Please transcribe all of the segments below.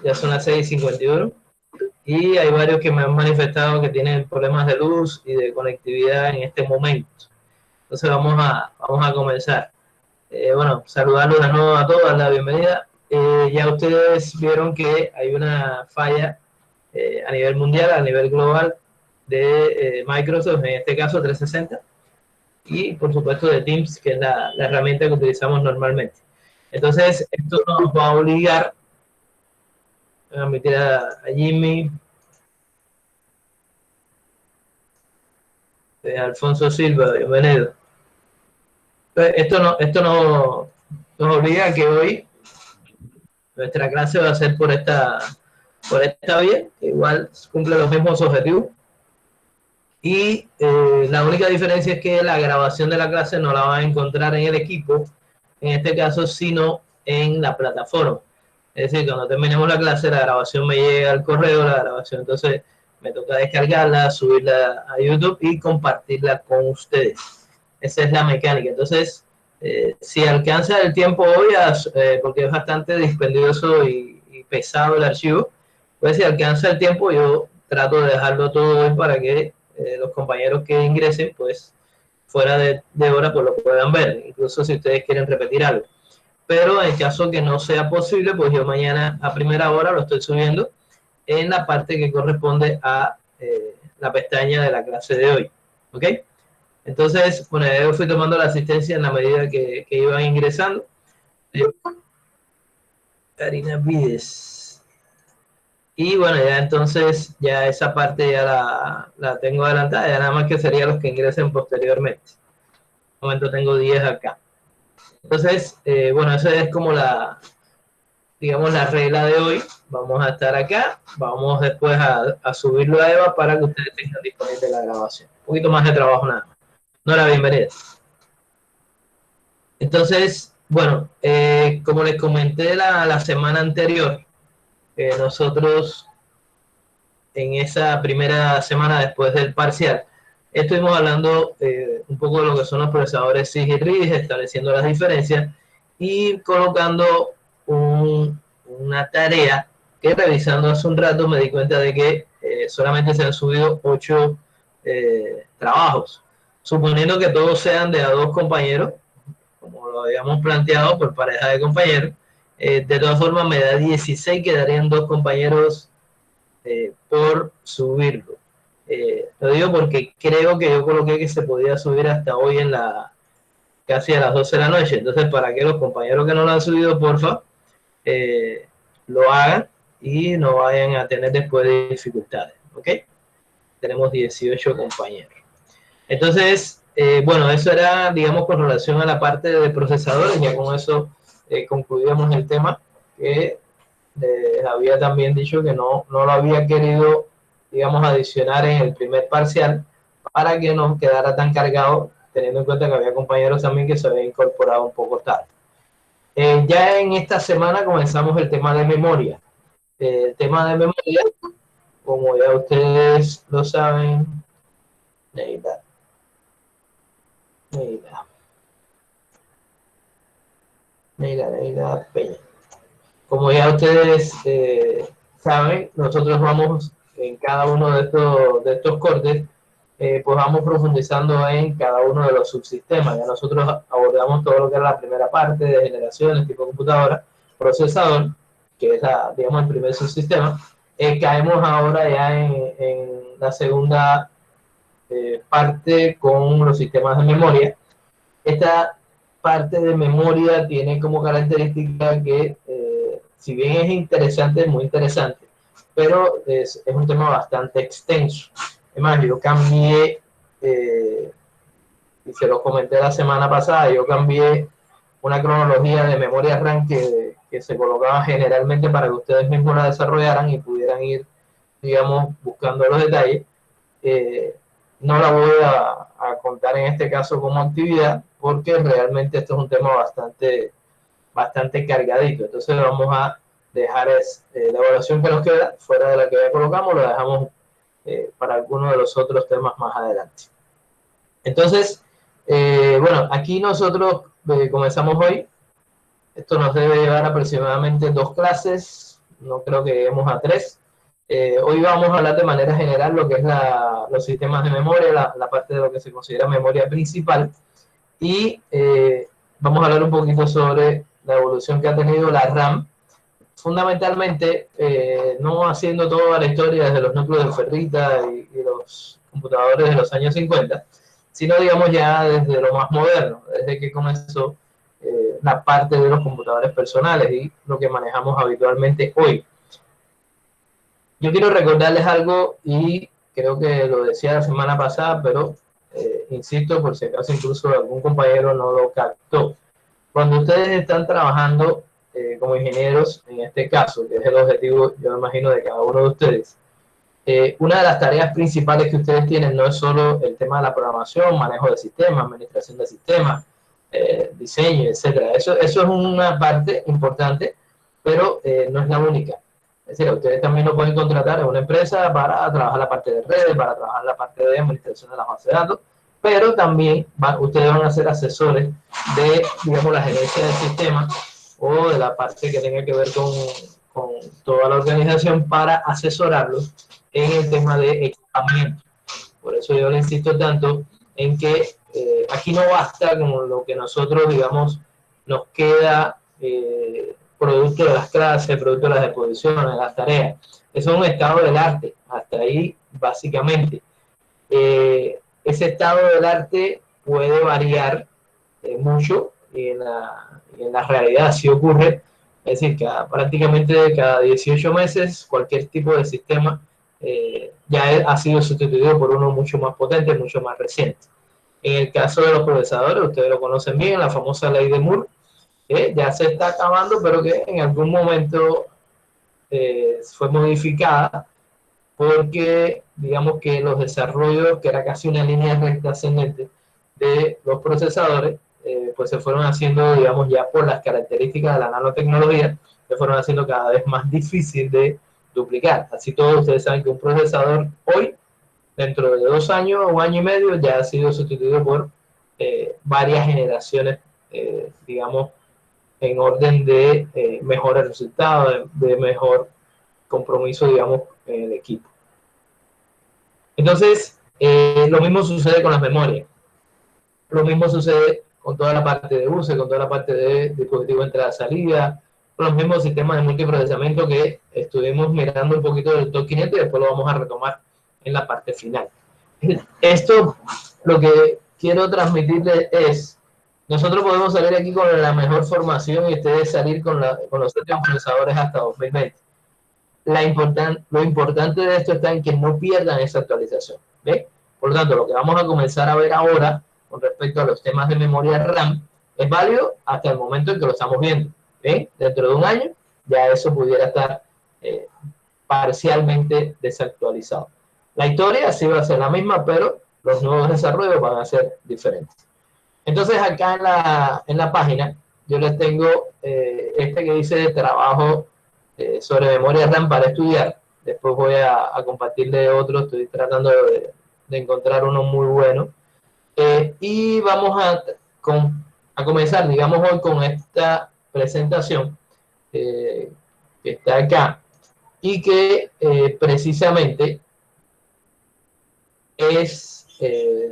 ya son las 6:51 y hay varios que me han manifestado que tienen problemas de luz y de conectividad en este momento. Entonces vamos a comenzar. Bueno, saludarlos de nuevo a todos, la bienvenida. Ya ustedes vieron que hay una falla a nivel mundial, a nivel global de Microsoft, en este caso 360, y por supuesto de Teams, que es la herramienta que utilizamos normalmente. Entonces, esto nos va a obligar a meter a Jimmy, Alfonso Silva, bienvenido. Esto nos obliga a que hoy nuestra clase va a ser por esta vía, que igual cumple los mismos objetivos. Y la única diferencia es que la grabación de la clase no la van a encontrar en el equipo, en este caso, sino en la plataforma. Es decir, cuando terminemos la clase, la grabación me llega al correo, la grabación, entonces me toca descargarla, subirla a YouTube y compartirla con ustedes. Esa es la mecánica. Entonces, si alcanza el tiempo hoy, porque es bastante dispendioso y pesado el archivo, pues si alcanza el tiempo, yo trato de dejarlo todo hoy para que los compañeros que ingresen, pues fuera de hora, pues lo puedan ver, incluso si ustedes quieren repetir algo. Pero en caso que no sea posible, pues yo mañana a primera hora lo estoy subiendo en la parte que corresponde a la pestaña de la clase de hoy. ¿Ok? Entonces, bueno, yo fui tomando la asistencia en la medida que iban ingresando. Karina Vides. Y bueno, ya entonces, ya esa parte ya la tengo adelantada, ya nada más que serían los que ingresen posteriormente. De momento tengo 10 acá. Entonces, bueno, esa es como digamos, la regla de hoy. Vamos a estar acá, vamos después a subirlo a Eva para que ustedes tengan disponible la grabación. Un poquito más de trabajo nada más. Nora, bienvenida. Entonces, bueno, como les comenté la semana anterior, nosotros en esa primera semana después del parcial, estuvimos hablando un poco de lo que son los procesadores SIG y RISC, estableciendo las diferencias y colocando una tarea que revisando hace un rato me di cuenta de que solamente se han subido 8 trabajos. Suponiendo que todos sean de a 2 compañeros, como lo habíamos planteado por pareja de compañeros, de todas formas me da 16, quedarían 2 compañeros por subirlo. Lo digo porque creo que yo coloqué que se podía subir hasta hoy casi a las 12 de la noche. Entonces, para que los compañeros que no lo han subido, porfa, lo hagan y no vayan a tener después de dificultades. ¿Ok? Tenemos 18 compañeros. Entonces, bueno, eso era, digamos, con relación a la parte de procesadores. Ya con eso concluíamos el tema, que había también dicho que no lo había querido, digamos, adicionar en el primer parcial para que no quedara tan cargado, teniendo en cuenta que había compañeros también que se habían incorporado un poco tarde. Ya en esta semana comenzamos el tema de memoria. El tema de memoria, como ya ustedes lo saben, Neida Peña. Como ya ustedes saben, nosotros vamos en cada uno de estos cortes, pues vamos profundizando en cada uno de los subsistemas. Ya nosotros abordamos todo lo que era la primera parte de generaciones, tipo computadora, procesador, que es digamos, el primer subsistema. Caemos ahora ya en la segunda parte con los sistemas de memoria. Esta parte de memoria tiene como característica que, si bien es interesante, es muy interesante, pero es un tema bastante extenso. Además, yo cambié, y se lo comenté la semana pasada, yo cambié una cronología de memoria RAM que se colocaba generalmente para que ustedes mismos la desarrollaran y pudieran ir, digamos, buscando los detalles. No la voy a contar en este caso como actividad, porque realmente esto es un tema bastante cargadito. Entonces vamos a dejar la evaluación que nos queda, fuera de la que ya colocamos, lo dejamos para algunos de los otros temas más adelante. Entonces, bueno, aquí nosotros comenzamos hoy. Esto nos debe llevar aproximadamente 2 clases, no creo que lleguemos a 3. Hoy vamos a hablar de manera general lo que es los sistemas de memoria, la parte de lo que se considera memoria principal, y vamos a hablar un poquito sobre la evolución que ha tenido la RAM, fundamentalmente no haciendo toda la historia desde los núcleos de ferrita y los computadores de los años 50, sino digamos ya desde lo más moderno, desde que comenzó la parte de los computadores personales y lo que manejamos habitualmente hoy. Yo quiero recordarles algo, y creo que lo decía la semana pasada, pero insisto, por si acaso incluso algún compañero no lo captó. Cuando ustedes están trabajando como ingenieros, en este caso, que es el objetivo, yo me imagino, de cada uno de ustedes, una de las tareas principales que ustedes tienen no es solo el tema de la programación, manejo de sistemas, administración de sistemas, diseño, etcétera. Eso es una parte importante, pero no es la única. Es decir, ustedes también lo pueden contratar en una empresa para trabajar la parte de redes, para trabajar la parte de administración de las bases de datos, pero también ustedes van a ser asesores de, digamos, la gerencia del sistema o de la parte que tenga que ver con toda la organización para asesorarlos en el tema de equipamiento. Por eso yo le insisto tanto en que aquí no basta con lo que nosotros, digamos, nos queda producto de las clases, producto de las exposiciones, de las tareas. Eso es un estado del arte, hasta ahí básicamente. Ese estado del arte puede variar mucho, y en la realidad sí ocurre. Es decir, prácticamente cada 18 meses cualquier tipo de sistema ya ha sido sustituido por uno mucho más potente, mucho más reciente. En el caso de los procesadores, ustedes lo conocen bien, la famosa ley de Moore, ya se está acabando, pero que en algún momento fue modificada porque, digamos que los desarrollos, que era casi una línea recta ascendente de los procesadores, pues se fueron haciendo, digamos, ya por las características de la nanotecnología, se fueron haciendo cada vez más difícil de duplicar. Así todos ustedes saben que un procesador hoy, dentro de 2 años o 1 año y medio, ya ha sido sustituido por varias generaciones, digamos, en orden de mejores resultados, de mejor compromiso, digamos, en el equipo. Entonces, lo mismo sucede con las memorias. Lo mismo sucede con toda la parte de uso, con toda la parte de dispositivo de entrada-salida, con los mismos sistemas de multiprocesamiento que estuvimos mirando un poquito del TOC 500 y después lo vamos a retomar en la parte final. Esto, lo que quiero transmitirles es, nosotros podemos salir aquí con la mejor formación y ustedes salir con los últimos procesadores hasta 2020. Lo importante de esto está en que no pierdan esa actualización. ¿Ve? Por lo tanto, lo que vamos a comenzar a ver ahora con respecto a los temas de memoria RAM es válido hasta el momento en que lo estamos viendo. ¿Ve? Dentro de 1 año ya eso pudiera estar parcialmente desactualizado. La historia sí va a ser la misma, pero los nuevos desarrollos van a ser diferentes. Entonces acá en la página yo les tengo este que dice trabajo sobre memoria RAM para estudiar. Después voy a compartirle otro, estoy tratando de encontrar uno muy bueno. Y vamos a comenzar, digamos, hoy con esta presentación que está acá y que precisamente es,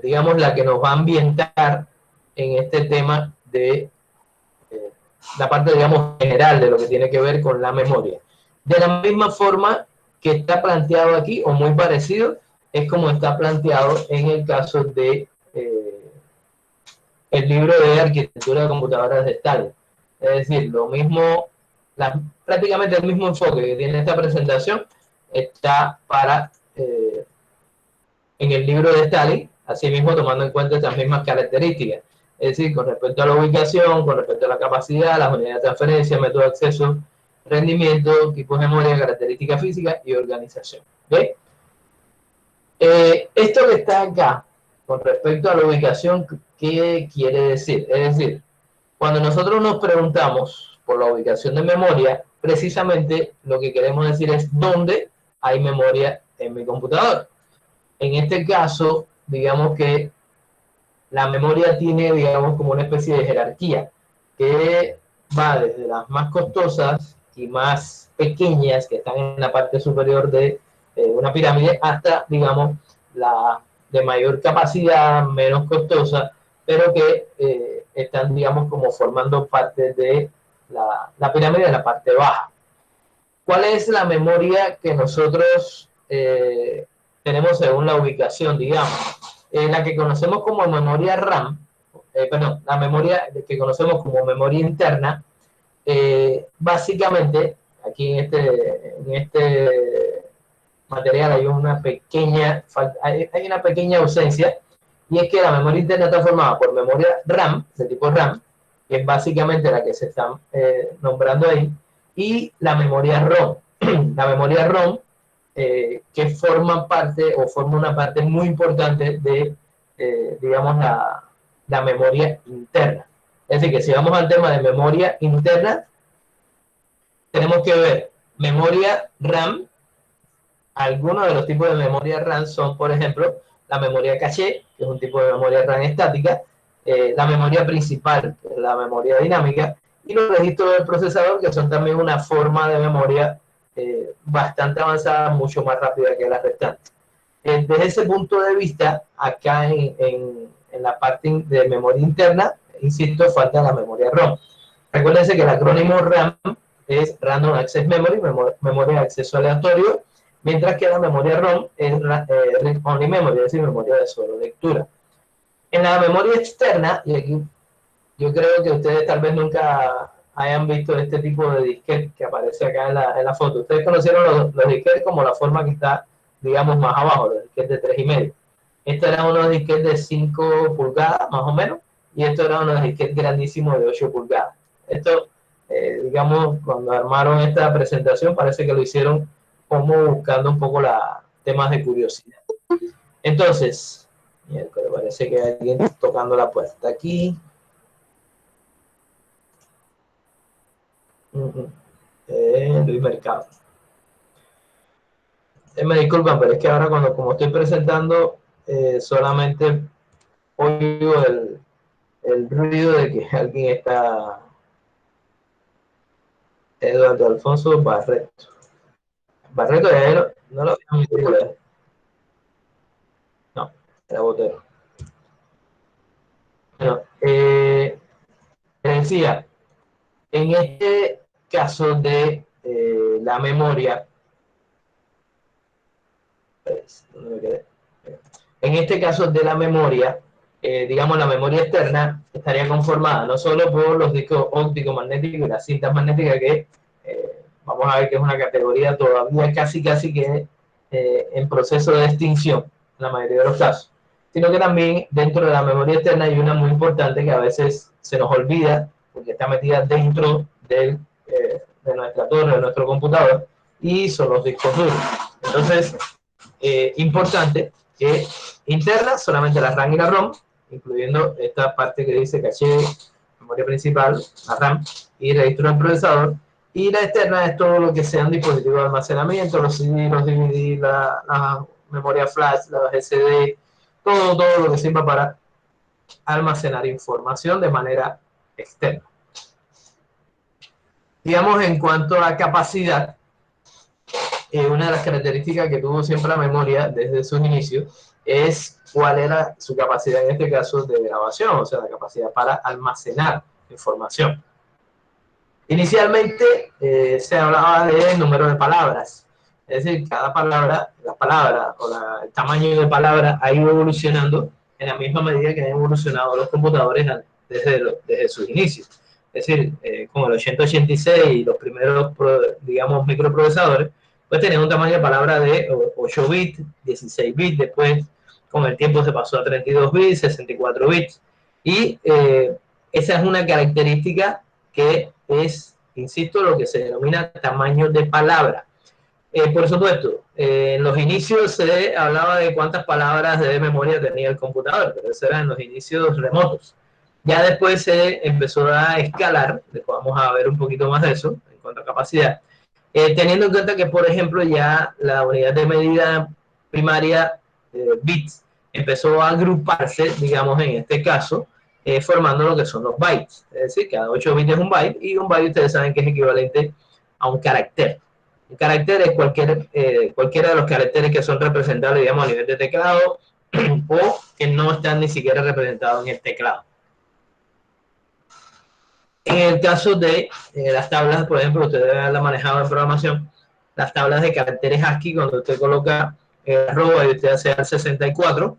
digamos, la que nos va a ambientar en este tema de la parte, digamos, general de lo que tiene que ver con la memoria. De la misma forma que está planteado aquí, o muy parecido, es como está planteado en el caso de el libro de arquitectura de computadoras de Stalin. Es decir, lo mismo, prácticamente el mismo enfoque que tiene esta presentación está en el libro de Stalin, asimismo tomando en cuenta estas mismas características. Es decir, con respecto a la ubicación, con respecto a la capacidad, las unidades de transferencia, método de acceso, rendimiento, tipos de memoria, características físicas y organización. ¿Ve? Esto que está acá, con respecto a la ubicación, ¿qué quiere decir? Es decir, cuando nosotros nos preguntamos por la ubicación de memoria, precisamente lo que queremos decir es dónde hay memoria en mi computador. En este caso, digamos que la memoria tiene, digamos, como una especie de jerarquía que va desde las más costosas y más pequeñas que están en la parte superior de una pirámide hasta, digamos, la de mayor capacidad, menos costosa, pero que están, digamos, como formando parte de la pirámide de la parte baja. ¿Cuál es la memoria que nosotros tenemos según la ubicación, digamos? La que conocemos como memoria RAM, perdón, la memoria que conocemos como memoria interna, básicamente, aquí en este material hay una pequeña, hay una pequeña ausencia, y es que la memoria interna está formada por memoria RAM, de tipo RAM, que es básicamente la que se está nombrando ahí, y la memoria ROM. La memoria ROM, que forma parte o forma una parte muy importante de, digamos, la memoria interna. Es decir, que si vamos al tema de memoria interna, tenemos que ver memoria RAM. Algunos de los tipos de memoria RAM son, por ejemplo, la memoria caché, que es un tipo de memoria RAM estática, la memoria principal, que es la memoria dinámica, y los registros del procesador, que son también una forma de memoria bastante avanzada, mucho más rápida que las restantes. Desde ese punto de vista, acá en la parte de memoria interna, insisto, falta la memoria ROM. Recuérdense que el acrónimo RAM es Random Access Memory, memoria de acceso aleatorio, mientras que la memoria ROM es Read Only Memory, es decir, memoria de solo lectura. En la memoria externa, y aquí yo creo que ustedes tal vez nunca hayan visto este tipo de disquete que aparece acá en la foto. Ustedes conocieron los disquetes como la forma que está, digamos, más abajo, los disquetes de 3,5. Estos eran unos disquetes de 5 pulgadas, más o menos, y estos eran unos disquetes grandísimos de 8 pulgadas. Esto, digamos, cuando armaron esta presentación, parece que lo hicieron como buscando un poco temas de curiosidad. Entonces, parece que hay alguien tocando la puerta aquí. Luis Mercado. Me disculpan, pero es que ahora como estoy presentando, solamente oigo el ruido de que alguien está. Eduardo Alfonso Barreto. Barreto ya no lo había. No, era Botero. Bueno, decía, en este caso de la memoria, en este caso de la memoria, digamos, la memoria externa estaría conformada no solo por los discos ópticos magnéticos y las cintas magnéticas, que vamos a ver que es una categoría todavía casi que en proceso de extinción en la mayoría de los casos, sino que también dentro de la memoria externa hay una muy importante que a veces se nos olvida porque está metida dentro de nuestra torre, de nuestro computador, y son los discos duros. Entonces, importante que interna solamente la RAM y la ROM, incluyendo esta parte que dice caché, memoria principal, la RAM y registro del procesador, y la externa es todo lo que sean dispositivos de almacenamiento, los CD, los DVD, la memoria flash, la SD, todo lo que sirva para almacenar información de manera externa. Digamos, en cuanto a capacidad, una de las características que tuvo siempre la memoria desde sus inicios es cuál era su capacidad en este caso de grabación, o sea, la capacidad para almacenar información. Inicialmente se hablaba de número de palabras, es decir, cada palabra, la palabra o el tamaño de palabra ha ido evolucionando en la misma medida que han evolucionado los computadores desde sus inicios. Es decir, con el 8086 y los primeros, digamos, microprocesadores, pues tenía un tamaño de palabra de 8 bits, 16 bits, después con el tiempo se pasó a 32 bits, 64 bits, y esa es una característica que es, insisto, lo que se denomina tamaño de palabra. Por supuesto, en los inicios se hablaba de cuántas palabras de memoria tenía el computador, pero eso era en los inicios remotos. Ya después se empezó a escalar, después vamos a ver un poquito más de eso en cuanto a capacidad, teniendo en cuenta que, por ejemplo, ya la unidad de medida primaria, bits, empezó a agruparse, digamos, en este caso, formando lo que son los bytes. Es decir, cada 8 bits es un byte, y un byte ustedes saben que es equivalente a un carácter. Un carácter es cualquiera de los caracteres que son representables, digamos, a nivel de teclado o que no están ni siquiera representados en el teclado. En el caso de las tablas, por ejemplo, usted debe haberla manejado en programación, las tablas de caracteres ASCII, cuando usted coloca arroba y usted hace al 64,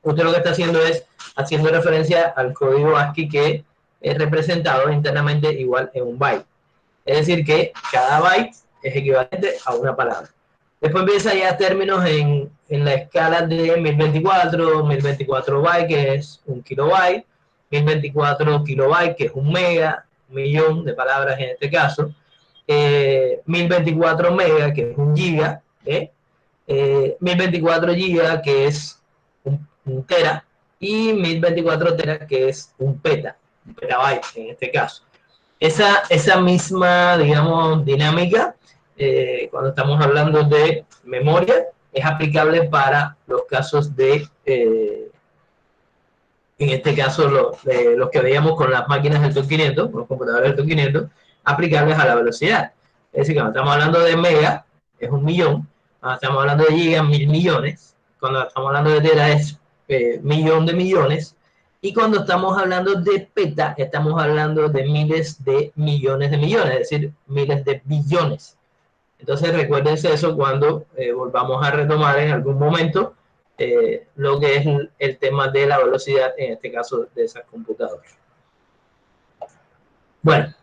usted lo que está haciendo es haciendo referencia al código ASCII que es representado internamente igual en un byte. Es decir, que cada byte es equivalente a una palabra. Después empieza ya términos en la escala de 1024 bytes, que es un kilobyte, 1024 kilobytes, que es un mega, un millón de palabras en este caso, 1024 mega, que es un giga, 1024 giga, que es un tera, y 1024 tera, que es un petabyte en este caso. Esa misma, digamos, dinámica, cuando estamos hablando de memoria, es aplicable para los casos de, en este caso, los que veíamos con las máquinas del TOP 500, con los computadores del TOP 500, aplicables a la velocidad. Es decir, cuando estamos hablando de mega, es un millón, cuando estamos hablando de giga, 1000 millones, cuando estamos hablando de tera, es millón de millones, y cuando estamos hablando de peta, estamos hablando de miles de millones, es decir, miles de billones. Entonces recuérdense eso cuando volvamos a retomar en algún momento lo que es el tema de la velocidad, en este caso de esas computadoras. Bueno,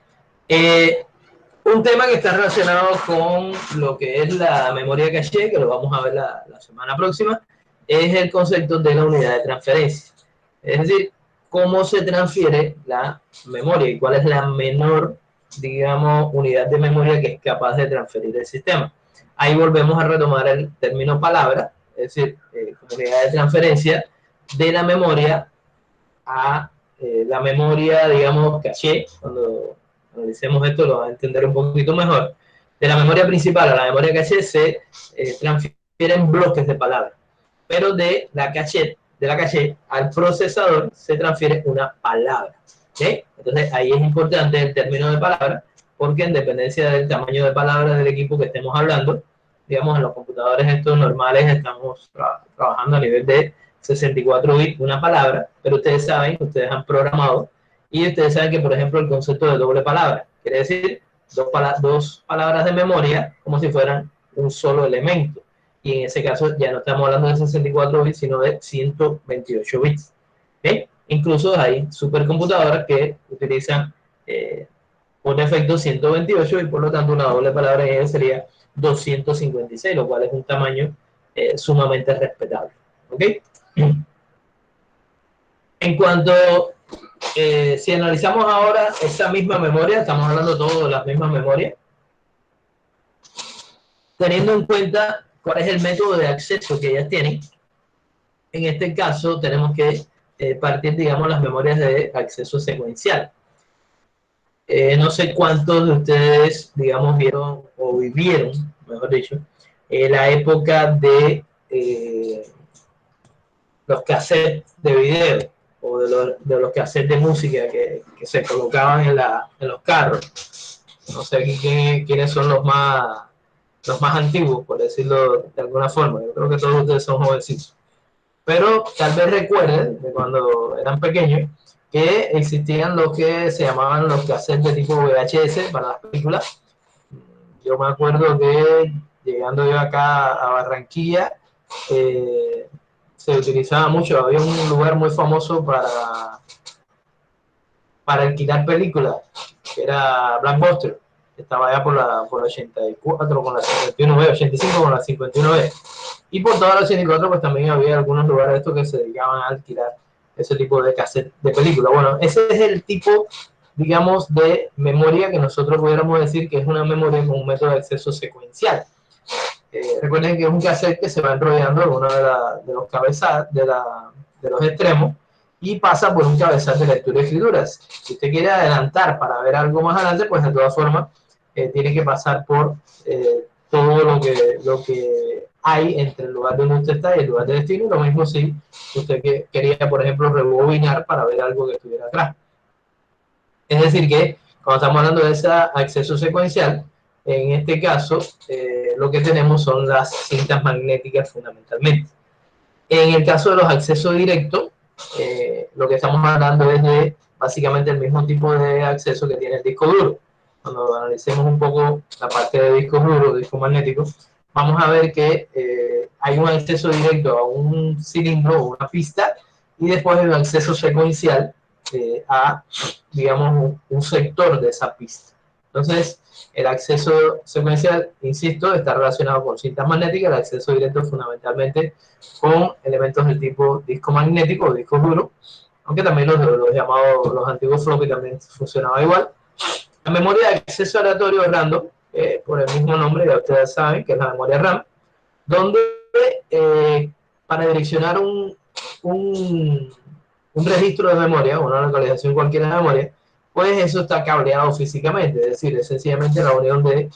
un tema que está relacionado con lo que es la memoria caché, que lo vamos a ver la semana próxima, es el concepto de la unidad de transferencia. Es decir, cómo se transfiere la memoria y cuál es la menor, digamos, unidad de memoria que es capaz de transferir el sistema. Ahí volvemos a retomar el término palabra, es decir, unidad de transferencia de la memoria a la memoria, digamos, caché. Cuando analicemos esto lo va a entender un poquito mejor. De la memoria principal a la memoria caché se transfieren bloques de palabras, pero de la caché al procesador se transfiere una palabra. ¿Okay? Entonces ahí es importante el término de palabra, porque en dependencia del tamaño de palabras del equipo que estemos hablando, digamos, en los computadores estos normales estamos trabajando a nivel de 64 bits una palabra, pero ustedes saben, ustedes han programado, y ustedes saben que, por ejemplo, el concepto de doble palabra, quiere decir dos palabras de memoria como si fueran un solo elemento. Y en ese caso ya no estamos hablando de 64 bits, sino de 128 bits. ¿Okay? Incluso hay supercomputadoras que utilizan por defecto 128 y por lo tanto una doble palabra en ella sería 256, lo cual es un tamaño sumamente respetable. ¿Ok? En cuanto, si analizamos ahora esa misma memoria, estamos hablando todos de las mismas memorias, teniendo en cuenta cuál es el método de acceso que ellas tienen. En este caso tenemos que partir, digamos, las memorias de acceso secuencial. No sé cuántos de ustedes, digamos, vieron o vivieron, mejor dicho, la época de los cassettes de video o de los cassettes de música que se colocaban en los carros. No sé quiénes son los más antiguos, por decirlo de alguna forma. Yo creo que todos ustedes son jovencitos. Pero tal vez recuerden de cuando eran pequeños que existían lo que se llamaban los cassettes de tipo VHS para las películas. Yo me acuerdo que llegando yo acá a Barranquilla, se utilizaba mucho, había un lugar muy famoso para alquilar películas, que era Blockbuster, que estaba allá por 84 con la 51B, 85 con la 51B. Y por toda la 84 pues también había algunos lugares estos que se dedicaban a alquilar ese tipo de cassette de película. Bueno, ese es el tipo, digamos, de memoria que nosotros pudiéramos decir que es una memoria con un método de acceso secuencial. Recuerden que es un cassette que se va enrollando en uno de los cabezales, de los extremos, y pasa por un cabezal de lectura y escrituras. Si usted quiere adelantar para ver algo más adelante, pues de todas formas tiene que pasar por todo lo que hay entre el lugar donde usted está y el lugar de destino. Lo mismo si usted quería, por ejemplo, rebobinar para ver algo que estuviera atrás. Es decir que cuando estamos hablando de ese acceso secuencial, en este caso, lo que tenemos son las cintas magnéticas fundamentalmente. En el caso de los accesos directos, lo que estamos hablando es de básicamente el mismo tipo de acceso que tiene el disco duro. Cuando analicemos un poco la parte de disco duro, disco magnético, vamos a ver que hay un acceso directo a un cilindro o una pista y después hay un acceso secuencial a, digamos, un sector de esa pista. Entonces, el acceso secuencial, insisto, está relacionado con cintas magnéticas, el acceso directo fundamentalmente con elementos del tipo disco magnético o disco duro, aunque también los llamados, los antiguos floppy también funcionaba igual. La memoria de acceso aleatorio random, por el mismo nombre, ya ustedes saben que es la memoria RAM, donde para direccionar un, un registro de memoria, una localización cualquiera de memoria, pues eso está cableado físicamente, es decir, es sencillamente la unión de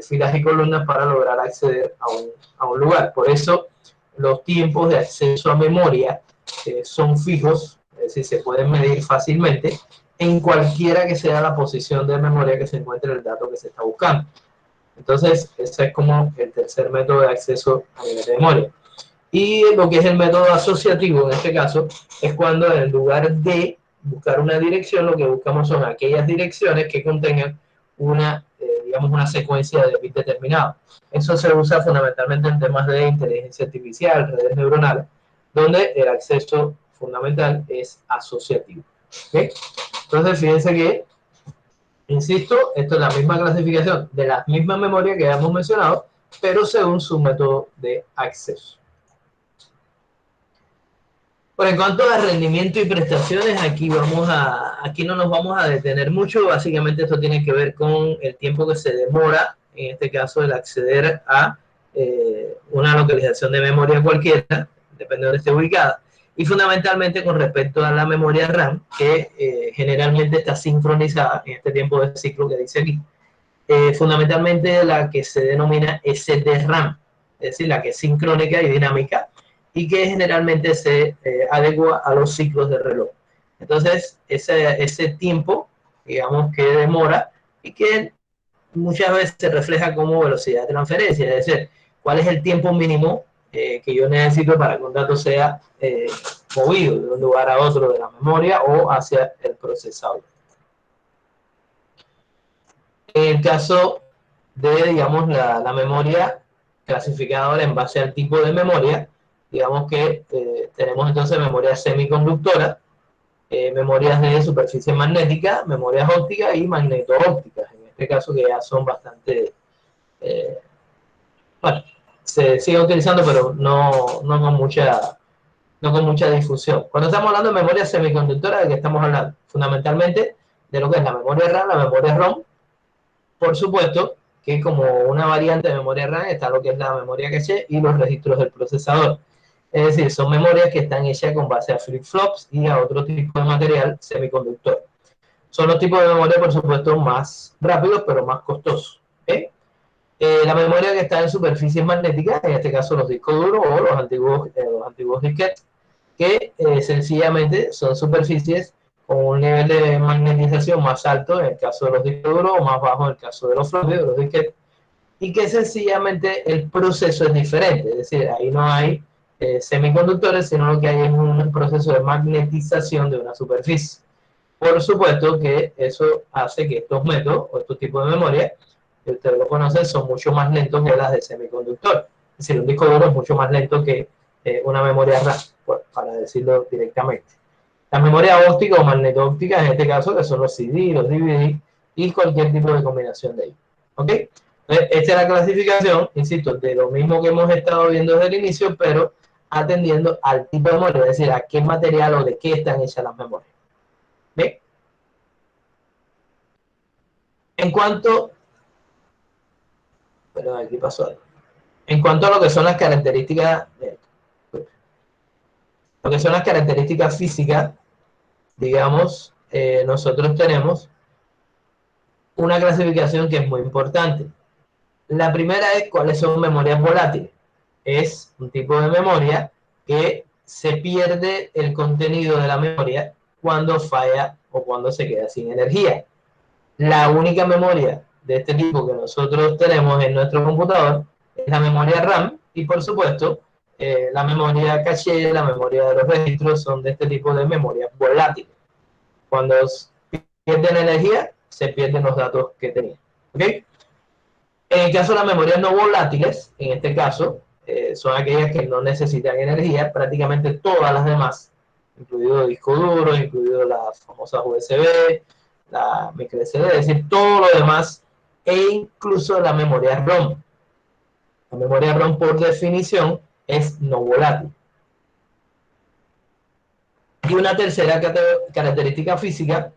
filas y columnas para lograr acceder a un lugar. Por eso los tiempos de acceso a memoria son fijos, es decir, se pueden medir fácilmente en cualquiera que sea la posición de memoria que se encuentre el dato que se está buscando. Entonces, ese es como el tercer método de acceso a nivel de memoria. Y lo que es el método asociativo, en este caso, es cuando en lugar de buscar una dirección, lo que buscamos son aquellas direcciones que contengan una, digamos, una secuencia de bits determinados. Eso se usa fundamentalmente en temas de inteligencia artificial, redes neuronales, donde el acceso fundamental es asociativo. ¿Okay? Entonces, fíjense que, insisto, esto es la misma clasificación de las mismas memorias que hemos mencionado, pero según su método de acceso. Bueno, en cuanto a rendimiento y prestaciones, aquí no nos vamos a detener mucho. Básicamente esto tiene que ver con el tiempo que se demora, en este caso, el acceder a una localización de memoria cualquiera, depende de donde esté ubicada, y fundamentalmente con respecto a la memoria RAM, que generalmente está sincronizada en este tiempo de ciclo que dice aquí, fundamentalmente la que se denomina SDRAM, es decir, la que es sincrónica y dinámica, y que generalmente se adecua a los ciclos de reloj. Entonces, ese tiempo, digamos, que demora y que muchas veces se refleja como velocidad de transferencia, es decir, cuál es el tiempo mínimo que yo necesito para que un dato sea movido de un lugar a otro de la memoria o hacia el procesador. En el caso de, digamos, la memoria clasificadora en base al tipo de memoria, digamos que tenemos entonces memorias semiconductoras, memorias de superficie magnética, memorias ópticas y magneto-ópticas, en este caso que ya son bastante, bueno, se sigue utilizando, pero no con mucha difusión. Cuando estamos hablando de memoria semiconductora, ¿de qué estamos hablando? Fundamentalmente de lo que es la memoria RAM, la memoria ROM. Por supuesto que como una variante de memoria RAM está lo que es la memoria caché y los registros del procesador. Es decir, son memorias que están hechas con base a flip-flops y a otro tipo de material semiconductor. Son los tipos de memoria, por supuesto, más rápidos, pero más costosos. ¿Okay? La memoria que está en superficies magnéticas, en este caso los discos duros o los antiguos disquetes, que sencillamente son superficies con un nivel de magnetización más alto en el caso de los discos duros o más bajo en el caso de los floppy, de los disquetes, y que sencillamente el proceso es diferente, es decir, ahí no hay semiconductores, sino lo que hay es un proceso de magnetización de una superficie. Por supuesto que eso hace que estos métodos o estos tipos de memoria, que ustedes lo conocen, son mucho más lentos que las de semiconductor. Es decir, un disco duro es mucho más lento que una memoria RAM, para decirlo directamente. La memoria óptica o magneto-óptica, en este caso, que son los CD, los DVD y cualquier tipo de combinación de ellos. ¿Ok? Entonces, esta es la clasificación, insisto, de lo mismo que hemos estado viendo desde el inicio, pero atendiendo al tipo de memoria, es decir, a qué material o de qué están hechas las memorias. ¿Bien? En cuanto, perdón, aquí pasó algo. En cuanto a lo que son las características, físicas, digamos, nosotros tenemos una clasificación que es muy importante. La primera es cuáles son memorias volátiles. Es un tipo de memoria que se pierde el contenido de la memoria cuando falla o cuando se queda sin energía. La única memoria de este tipo que nosotros tenemos en nuestro computador es la memoria RAM y por supuesto la memoria caché, la memoria de los registros son de este tipo de memoria volátil. Cuando pierden energía, se pierden los datos que tenían. ¿Okay? En el caso de las memorias no volátiles, en este caso, son aquellas que no necesitan energía, prácticamente todas las demás, incluido disco duro, incluido las famosas USB, la micro SD, es decir, todo lo demás, e incluso la memoria ROM. La memoria ROM, por definición, es no volátil. Y una tercera característica física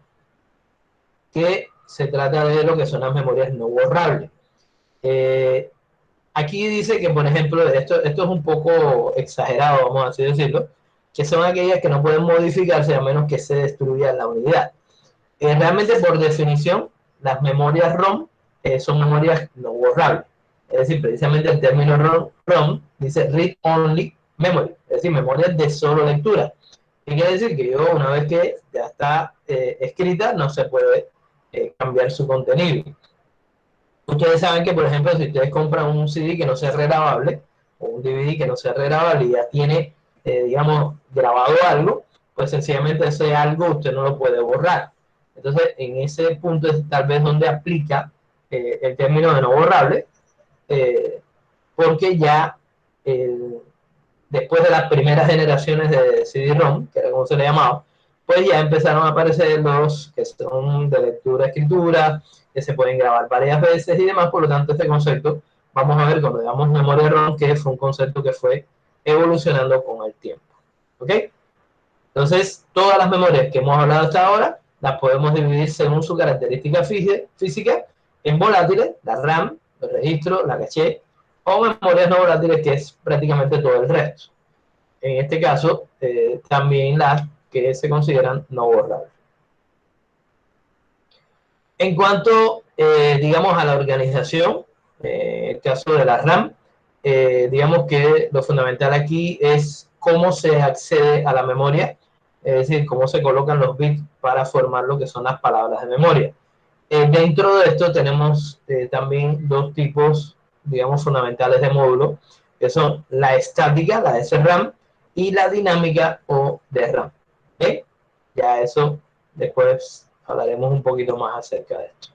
que se trata de lo que son las memorias no borrables. Aquí dice que, por ejemplo, esto es un poco exagerado, vamos a así decirlo, que son aquellas que no pueden modificarse a menos que se destruya la unidad. Realmente, por definición, las memorias ROM son memorias no borrables. Es decir, precisamente el término ROM dice Read Only Memory, es decir, memorias de solo lectura. ¿Qué quiere decir? Que yo, una vez que ya está escrita, no se puede cambiar su contenido. Ustedes saben que, por ejemplo, si ustedes compran un CD que no sea regrabable, o un DVD que no sea regrabable y ya tiene, digamos, grabado algo, pues sencillamente ese algo usted no lo puede borrar. Entonces, en ese punto es tal vez donde aplica el término de no borrable, porque ya después de las primeras generaciones de CD-ROM, que era como se le llamaba, pues ya empezaron a aparecer los que son de lectura-escritura, que se pueden grabar varias veces y demás, por lo tanto este concepto, vamos a ver cuando digamos memoria ROM, que fue un concepto que fue evolucionando con el tiempo. ¿Ok? Entonces, todas las memorias que hemos hablado hasta ahora, las podemos dividir según su característica física en volátiles, la RAM, el registro, la caché, o memorias no volátiles, que es prácticamente todo el resto. En este caso, también las que se consideran no borrables. En cuanto, digamos, a la organización, el caso de la RAM, digamos que lo fundamental aquí es cómo se accede a la memoria, es decir, cómo se colocan los bits para formar lo que son las palabras de memoria. Dentro de esto tenemos también dos tipos, digamos, fundamentales de módulo, que son la estática, la SRAM, y la dinámica o DRAM. ¿Okay? Ya eso después hablaremos un poquito más acerca de esto.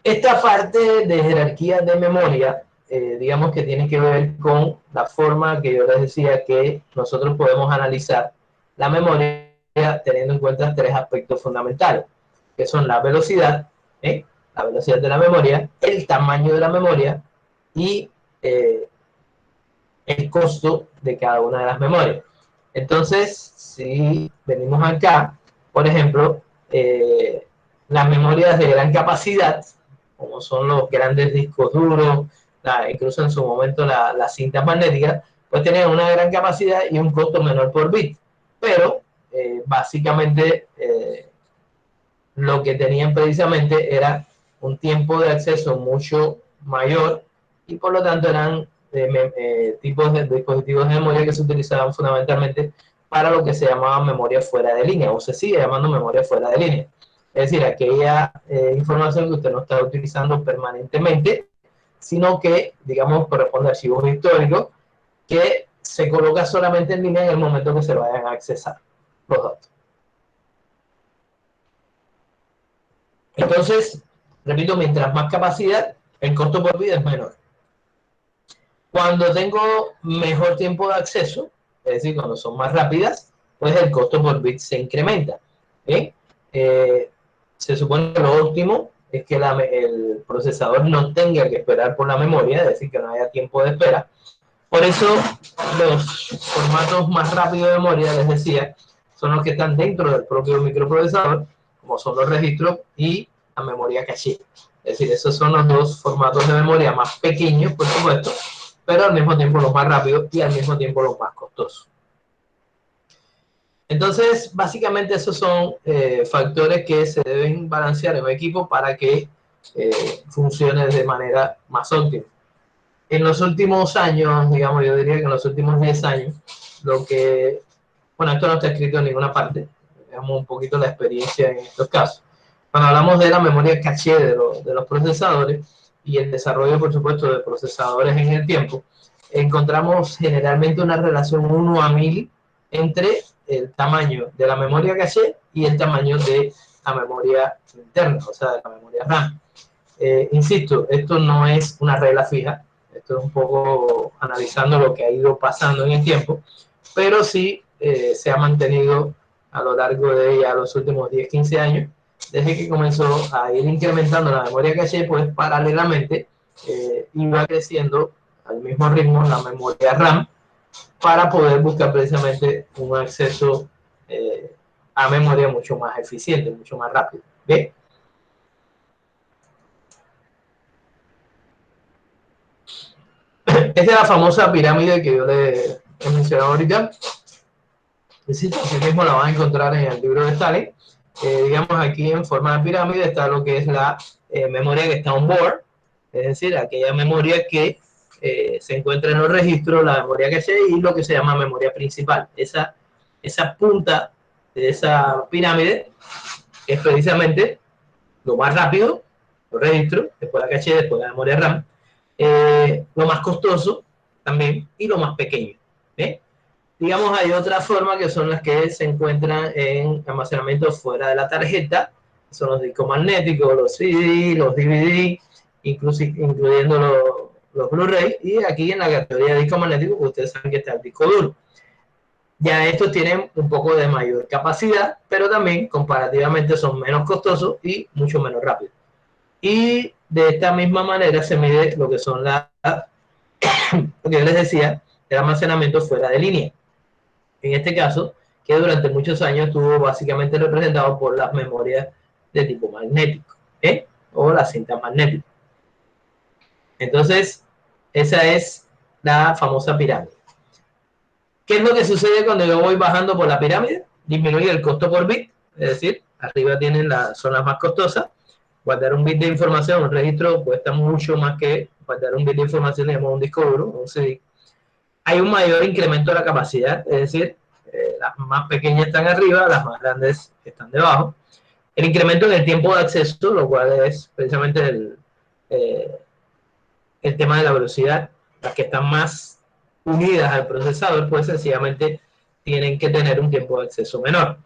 Esta parte de jerarquía de memoria, digamos que tiene que ver con la forma que yo les decía que nosotros podemos analizar la memoria teniendo en cuenta tres aspectos fundamentales, que son la velocidad de la memoria, el tamaño de la memoria y el costo de cada una de las memorias. Entonces, si venimos acá, por ejemplo, las memorias de gran capacidad, como son los grandes discos duros, incluso en su momento las cintas magnéticas, pues tenían una gran capacidad y un costo menor por bit. Pero, básicamente, lo que tenían precisamente era un tiempo de acceso mucho mayor y por lo tanto eran tipos de dispositivos de memoria que se utilizaban fundamentalmente para lo que se llamaba memoria fuera de línea, o se sigue llamando memoria fuera de línea. Es decir, aquella información que usted no está utilizando permanentemente, sino que, digamos, corresponde a archivos históricos que se coloca solamente en línea en el momento que se vayan a accesar los datos. Entonces, repito, mientras más capacidad, el costo por bit es menor. Cuando tengo mejor tiempo de acceso, es decir, cuando son más rápidas, pues el costo por bit se incrementa. Se supone que lo óptimo es que el procesador no tenga que esperar por la memoria, es decir, que no haya tiempo de espera. Por eso, los formatos más rápidos de memoria, les decía, son los que están dentro del propio microprocesador, como son los registros y la memoria caché. Es decir, esos son los dos formatos de memoria más pequeños, por supuesto, pero al mismo tiempo los más rápidos y al mismo tiempo los más costosos. Entonces, básicamente esos son factores que se deben balancear en un equipo para que funcione de manera más óptima. En los últimos años, digamos, yo diría que en los últimos 10 años, bueno, esto no está escrito en ninguna parte, veamos un poquito la experiencia en estos casos. Cuando hablamos de la memoria caché de los procesadores y el desarrollo, por supuesto, de procesadores en el tiempo, encontramos generalmente una relación 1 a 1000 entre el tamaño de la memoria caché y el tamaño de la memoria interna, o sea, de la memoria RAM. Insisto, esto no es una regla fija, esto es un poco analizando lo que ha ido pasando en el tiempo, pero sí se ha mantenido a lo largo de ya los últimos 10-15 años, desde que comenzó a ir incrementando la memoria caché, pues paralelamente iba creciendo al mismo ritmo la memoria RAM para poder buscar precisamente un acceso a memoria mucho más eficiente, mucho más rápido. ¿Ve? Esta es la famosa pirámide que yo le he mencionado ahorita. Así mismo la van a encontrar en el libro de Stalin. Digamos, aquí en forma de pirámide está lo que es la memoria que está on board, es decir, aquella memoria que se encuentra en los registros, la memoria caché y lo que se llama memoria principal. Esa punta de esa pirámide es precisamente lo más rápido, los registros, después la caché, después la memoria RAM, lo más costoso también y lo más pequeño. ¿eh? Digamos, hay otra forma que son las que se encuentran en almacenamiento fuera de la tarjeta, son los discos magnéticos, los CD, los DVD, incluso, incluyendo los Blu-ray, y aquí en la categoría de disco magnético, ustedes saben que está el disco duro. Ya estos tienen un poco de mayor capacidad, pero también comparativamente son menos costosos y mucho menos rápidos. Y de esta misma manera se mide lo que son lo que yo les decía, el almacenamiento fuera de línea. En este caso, que durante muchos años estuvo básicamente representado por las memorias de tipo magnético, o las cintas magnéticas. Entonces, esa es la famosa pirámide. ¿Qué es lo que sucede cuando yo voy bajando por la pirámide? Disminuye el costo por bit, es decir, arriba tienen las zonas más costosas. Guardar un bit de información, un registro, cuesta mucho más que guardar un bit de información, digamos, un disco duro, un CD. Hay un mayor incremento de la capacidad, es decir, las más pequeñas están arriba, las más grandes están debajo. El incremento en el tiempo de acceso, lo cual es precisamente el tema de la velocidad, las que están más unidas al procesador, pues sencillamente tienen que tener un tiempo de acceso menor.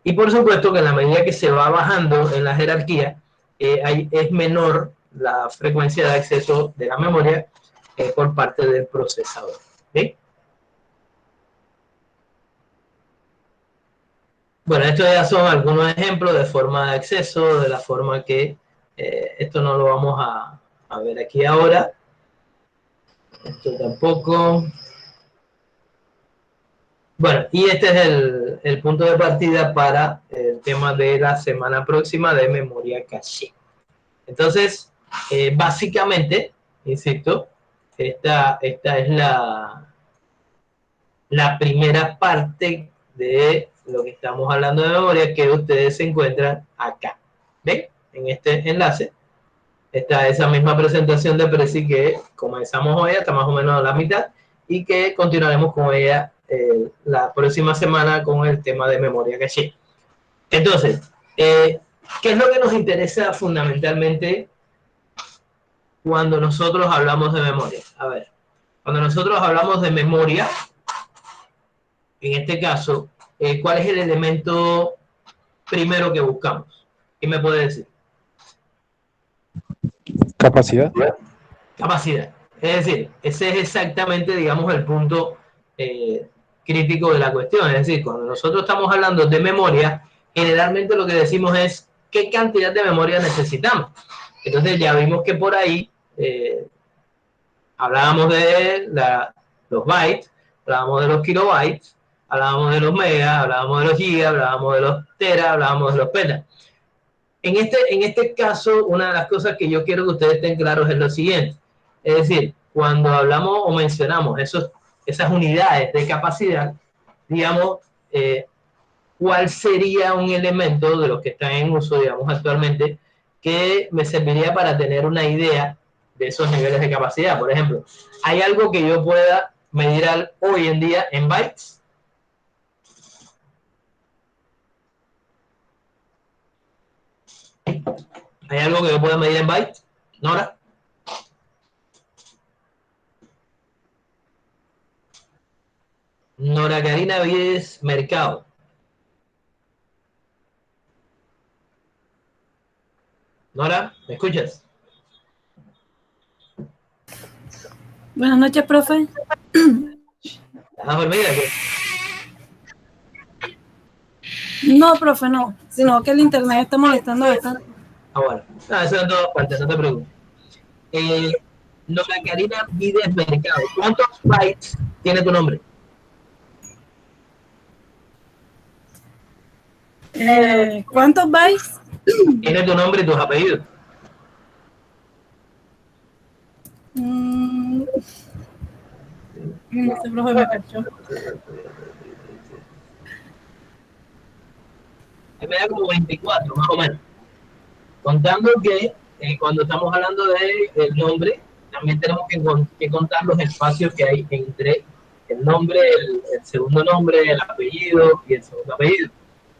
Y por supuesto que en la medida que se va bajando en la jerarquía, es menor la frecuencia de acceso de la memoria por parte del procesador. ¿Sí? Bueno, estos ya son algunos ejemplos de forma de acceso, de la forma que esto no lo vamos a ver aquí ahora. Esto tampoco. Bueno, y este es el punto de partida para el tema de la semana próxima de memoria caché. Entonces, básicamente, insisto, esta es la primera parte de lo que estamos hablando de memoria que ustedes se encuentran acá. ¿Ven? En este enlace está esa misma presentación de Prezi que comenzamos hoy hasta más o menos a la mitad y que continuaremos con ella la próxima semana con el tema de memoria caché. Entonces, ¿qué es lo que nos interesa fundamentalmente cuando nosotros hablamos de memoria? A ver, cuando nosotros hablamos de memoria, en este caso, ¿cuál es el elemento primero que buscamos? ¿Qué me puede decir? Capacidad. Capacidad. Es decir, ese es exactamente, digamos, el punto eh, crítico de la cuestión. Es decir, cuando nosotros estamos hablando de memoria, generalmente lo que decimos es qué cantidad de memoria necesitamos. Entonces ya vimos que por ahí hablábamos de los bytes, hablábamos de los kilobytes, hablábamos de los megas, hablábamos de los gigas, hablábamos de los teras, hablábamos de los petas. En este caso, una de las cosas que yo quiero que ustedes estén claros es lo siguiente. Es decir, cuando hablamos o mencionamos esas unidades de capacidad, digamos, ¿cuál sería un elemento de los que están en uso, digamos, actualmente, que me serviría para tener una idea de esos niveles de capacidad? Por ejemplo, ¿hay algo que yo pueda medir hoy en día en bytes? ¿Hay algo que yo pueda medir en bytes? ¿Nora? Nora Karina Vides Mercado. Nora, ¿me escuchas? Buenas noches, profe. ¿Estás dormida? No, profe, no. Sino que el internet está molestando bastante. Bueno. No, eso en todas partes, no te preocupes. Nora Karina Vides Mercado. ¿Cuántos bytes tiene tu nombre? ¿Cuántos bytes? Tiene tu nombre y tus apellidos. No sé, profe, me cachó. Me da como 24, más o menos. Contando que cuando estamos hablando del nombre, también tenemos que contar los espacios que hay entre el nombre, el segundo nombre, el apellido y el segundo apellido.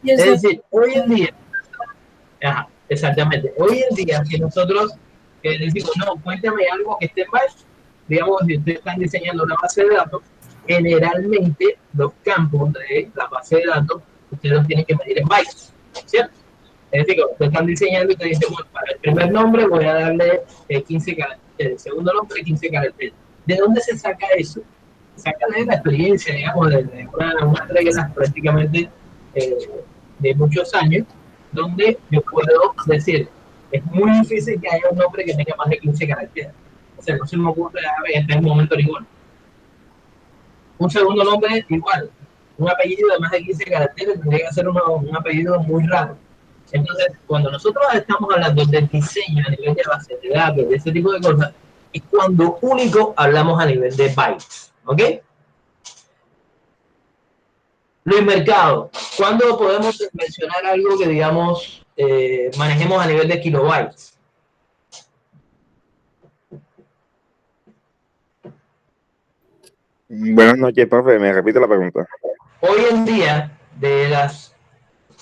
Es decir, hoy en día, exactamente, hoy en día, si nosotros decimos, no, cuéntame algo que esté en bytes, digamos, si ustedes están diseñando una base de datos, generalmente los campos de la base de datos, ustedes los tienen que medir en bytes, ¿cierto? Es decir, cuando están diseñando y te dicen, bueno, para el primer nombre voy a darle 15 caracteres, el segundo nombre 15 caracteres. ¿De dónde se saca eso? Se saca de la experiencia, digamos, de unas reglas prácticamente de muchos años, donde yo puedo decir, es muy difícil que haya un nombre que tenga más de 15 caracteres. O sea, no se me ocurre en este momento ninguno. Un segundo nombre igual. Un apellido de más de 15 caracteres tendría que ser un apellido muy raro. Entonces, cuando nosotros estamos hablando del diseño a nivel de base de datos, de ese tipo de cosas, es cuando único hablamos a nivel de bytes. ¿Ok? Luis Mercado, ¿cuándo podemos mencionar algo que, digamos, manejemos a nivel de kilobytes? Buenas noches, profe. ¿Me repite la pregunta? Hoy en día,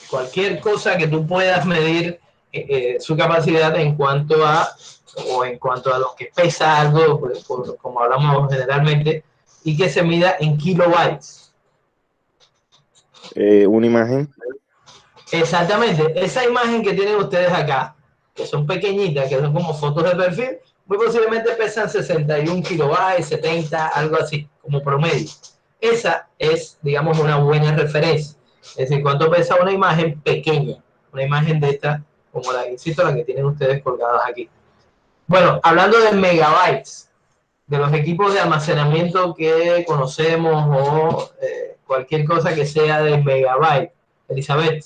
cualquier cosa que tú puedas medir su capacidad en cuanto a lo que pesa algo, como hablamos generalmente, y que se mida en kilobytes. Una imagen. Exactamente, esa imagen que tienen ustedes acá, que son pequeñitas, que son como fotos de perfil, muy posiblemente pesan 61 kilobytes, 70, algo así, como promedio. Esa es, digamos, una buena referencia. Es decir, cuánto pesa una imagen pequeña, una imagen de esta, como la, insisto, la que tienen ustedes colgadas aquí. Bueno, hablando de megabytes, de los equipos de almacenamiento que conocemos o cualquier cosa que sea de megabyte. Elizabeth.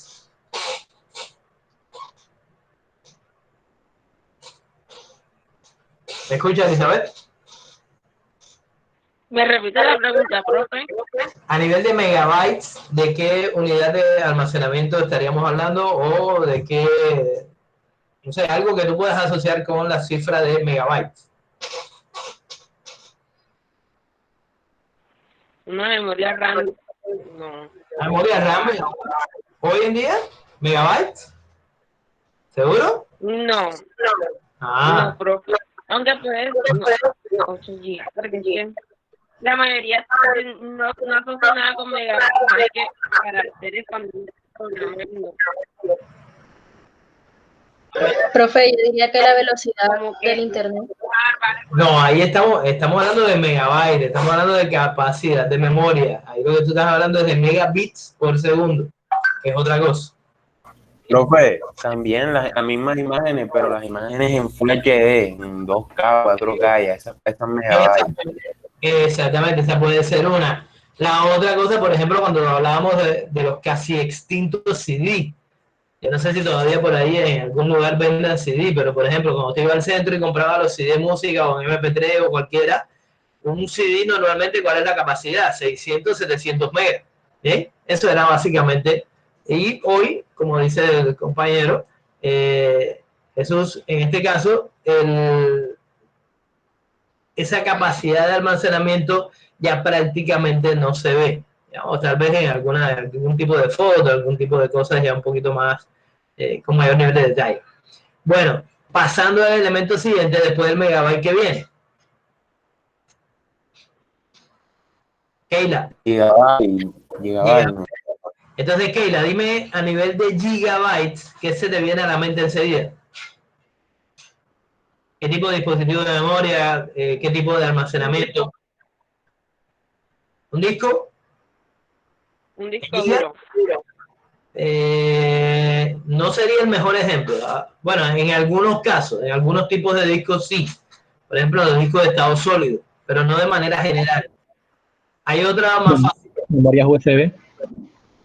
¿Me escucha, Elizabeth? ¿Me repite la pregunta, profe? A nivel de megabytes, ¿de qué unidad de almacenamiento estaríamos hablando o de qué, no sé, algo que tú puedas asociar con la cifra de megabytes? Una memoria RAM. No. ¿La memoria RAM hoy en día? ¿Megabytes? ¿Seguro? No. No, profe. Aunque puede ser 8 GB, porque es que la mayoría no asocia nada con megabytes, más que caracteres cuando no. Profe, yo diría que la velocidad del internet. No, ahí estamos hablando de megabytes, estamos hablando de capacidad de memoria. Ahí lo que tú estás hablando es de megabits por segundo, que es otra cosa. Profe, también las mismas imágenes, pero las imágenes en Full HD, en 2K, 4K, ya esas pesan megabytes. Exactamente, esa puede ser una. La otra cosa, por ejemplo, cuando hablábamos de los casi extintos CD. Yo no sé si todavía por ahí en algún lugar vendan CD, pero por ejemplo, cuando usted iba al centro y compraba los CD de música o MP3 o cualquiera, un CD normalmente, ¿cuál es la capacidad? 600, 700 megas. ¿Sí? Eso era básicamente. Y hoy, como dice el compañero, Jesús, en este caso, esa capacidad de almacenamiento ya prácticamente no se ve. O tal vez en algún tipo de foto, algún tipo de cosas ya un poquito más con mayor nivel de detalle. Bueno, pasando al elemento siguiente, después del megabyte que viene. Keila. Gigabyte. Entonces, Keila, dime a nivel de gigabytes, ¿qué se te viene a la mente enseguida? ¿Qué tipo de dispositivo de memoria? ¿Qué tipo de almacenamiento? ¿Un disco? Un disco duro. No sería el mejor ejemplo. Bueno, en algunos casos, en algunos tipos de discos sí. Por ejemplo, los discos de estado sólido, pero no de manera general. Hay otra más fácil. Memorias USB.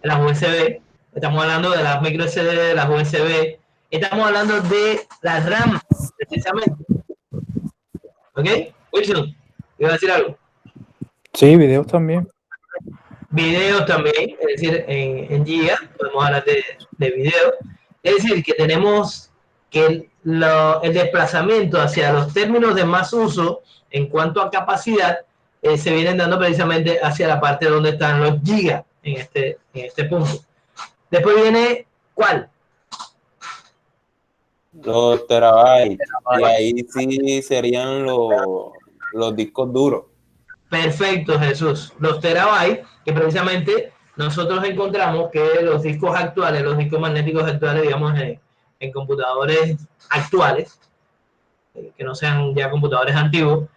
Las USB. Estamos hablando de las micro SD, de las USB. Estamos hablando de las RAM, precisamente. ¿Ok? Wilson, ¿iba a decir algo? Sí, videos también. Videos también, es decir, en giga, podemos hablar de videos. Es decir, que tenemos que el desplazamiento hacia los términos de más uso en cuanto a capacidad se vienen dando precisamente hacia la parte donde están los gigas en este punto. Después viene, ¿cuál? Los terabytes. Y ahí sí serían los discos duros. Perfecto, Jesús. Los terabytes, que precisamente nosotros encontramos que los discos actuales, los discos magnéticos actuales, digamos, en computadores actuales, que no sean ya computadores antiguos,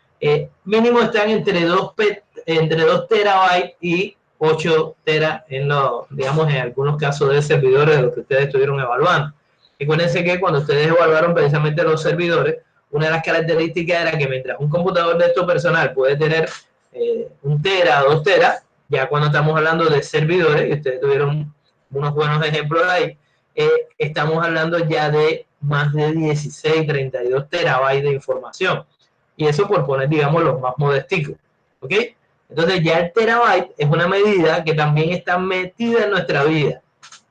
mínimo están entre 2 terabytes y 8 teras digamos, en algunos casos de servidores de los que ustedes estuvieron evaluando. Recuérdense que cuando ustedes evaluaron precisamente los servidores, una de las características era que mientras un computador de estos personal puede tener 1 tera, 2 teras, ya cuando estamos hablando de servidores, y ustedes tuvieron unos buenos ejemplos ahí, estamos hablando ya de más de 16, 32 terabytes de información. Y eso por poner, digamos, los más modesticos. ¿Ok? Entonces ya el terabyte es una medida que también está metida en nuestra vida.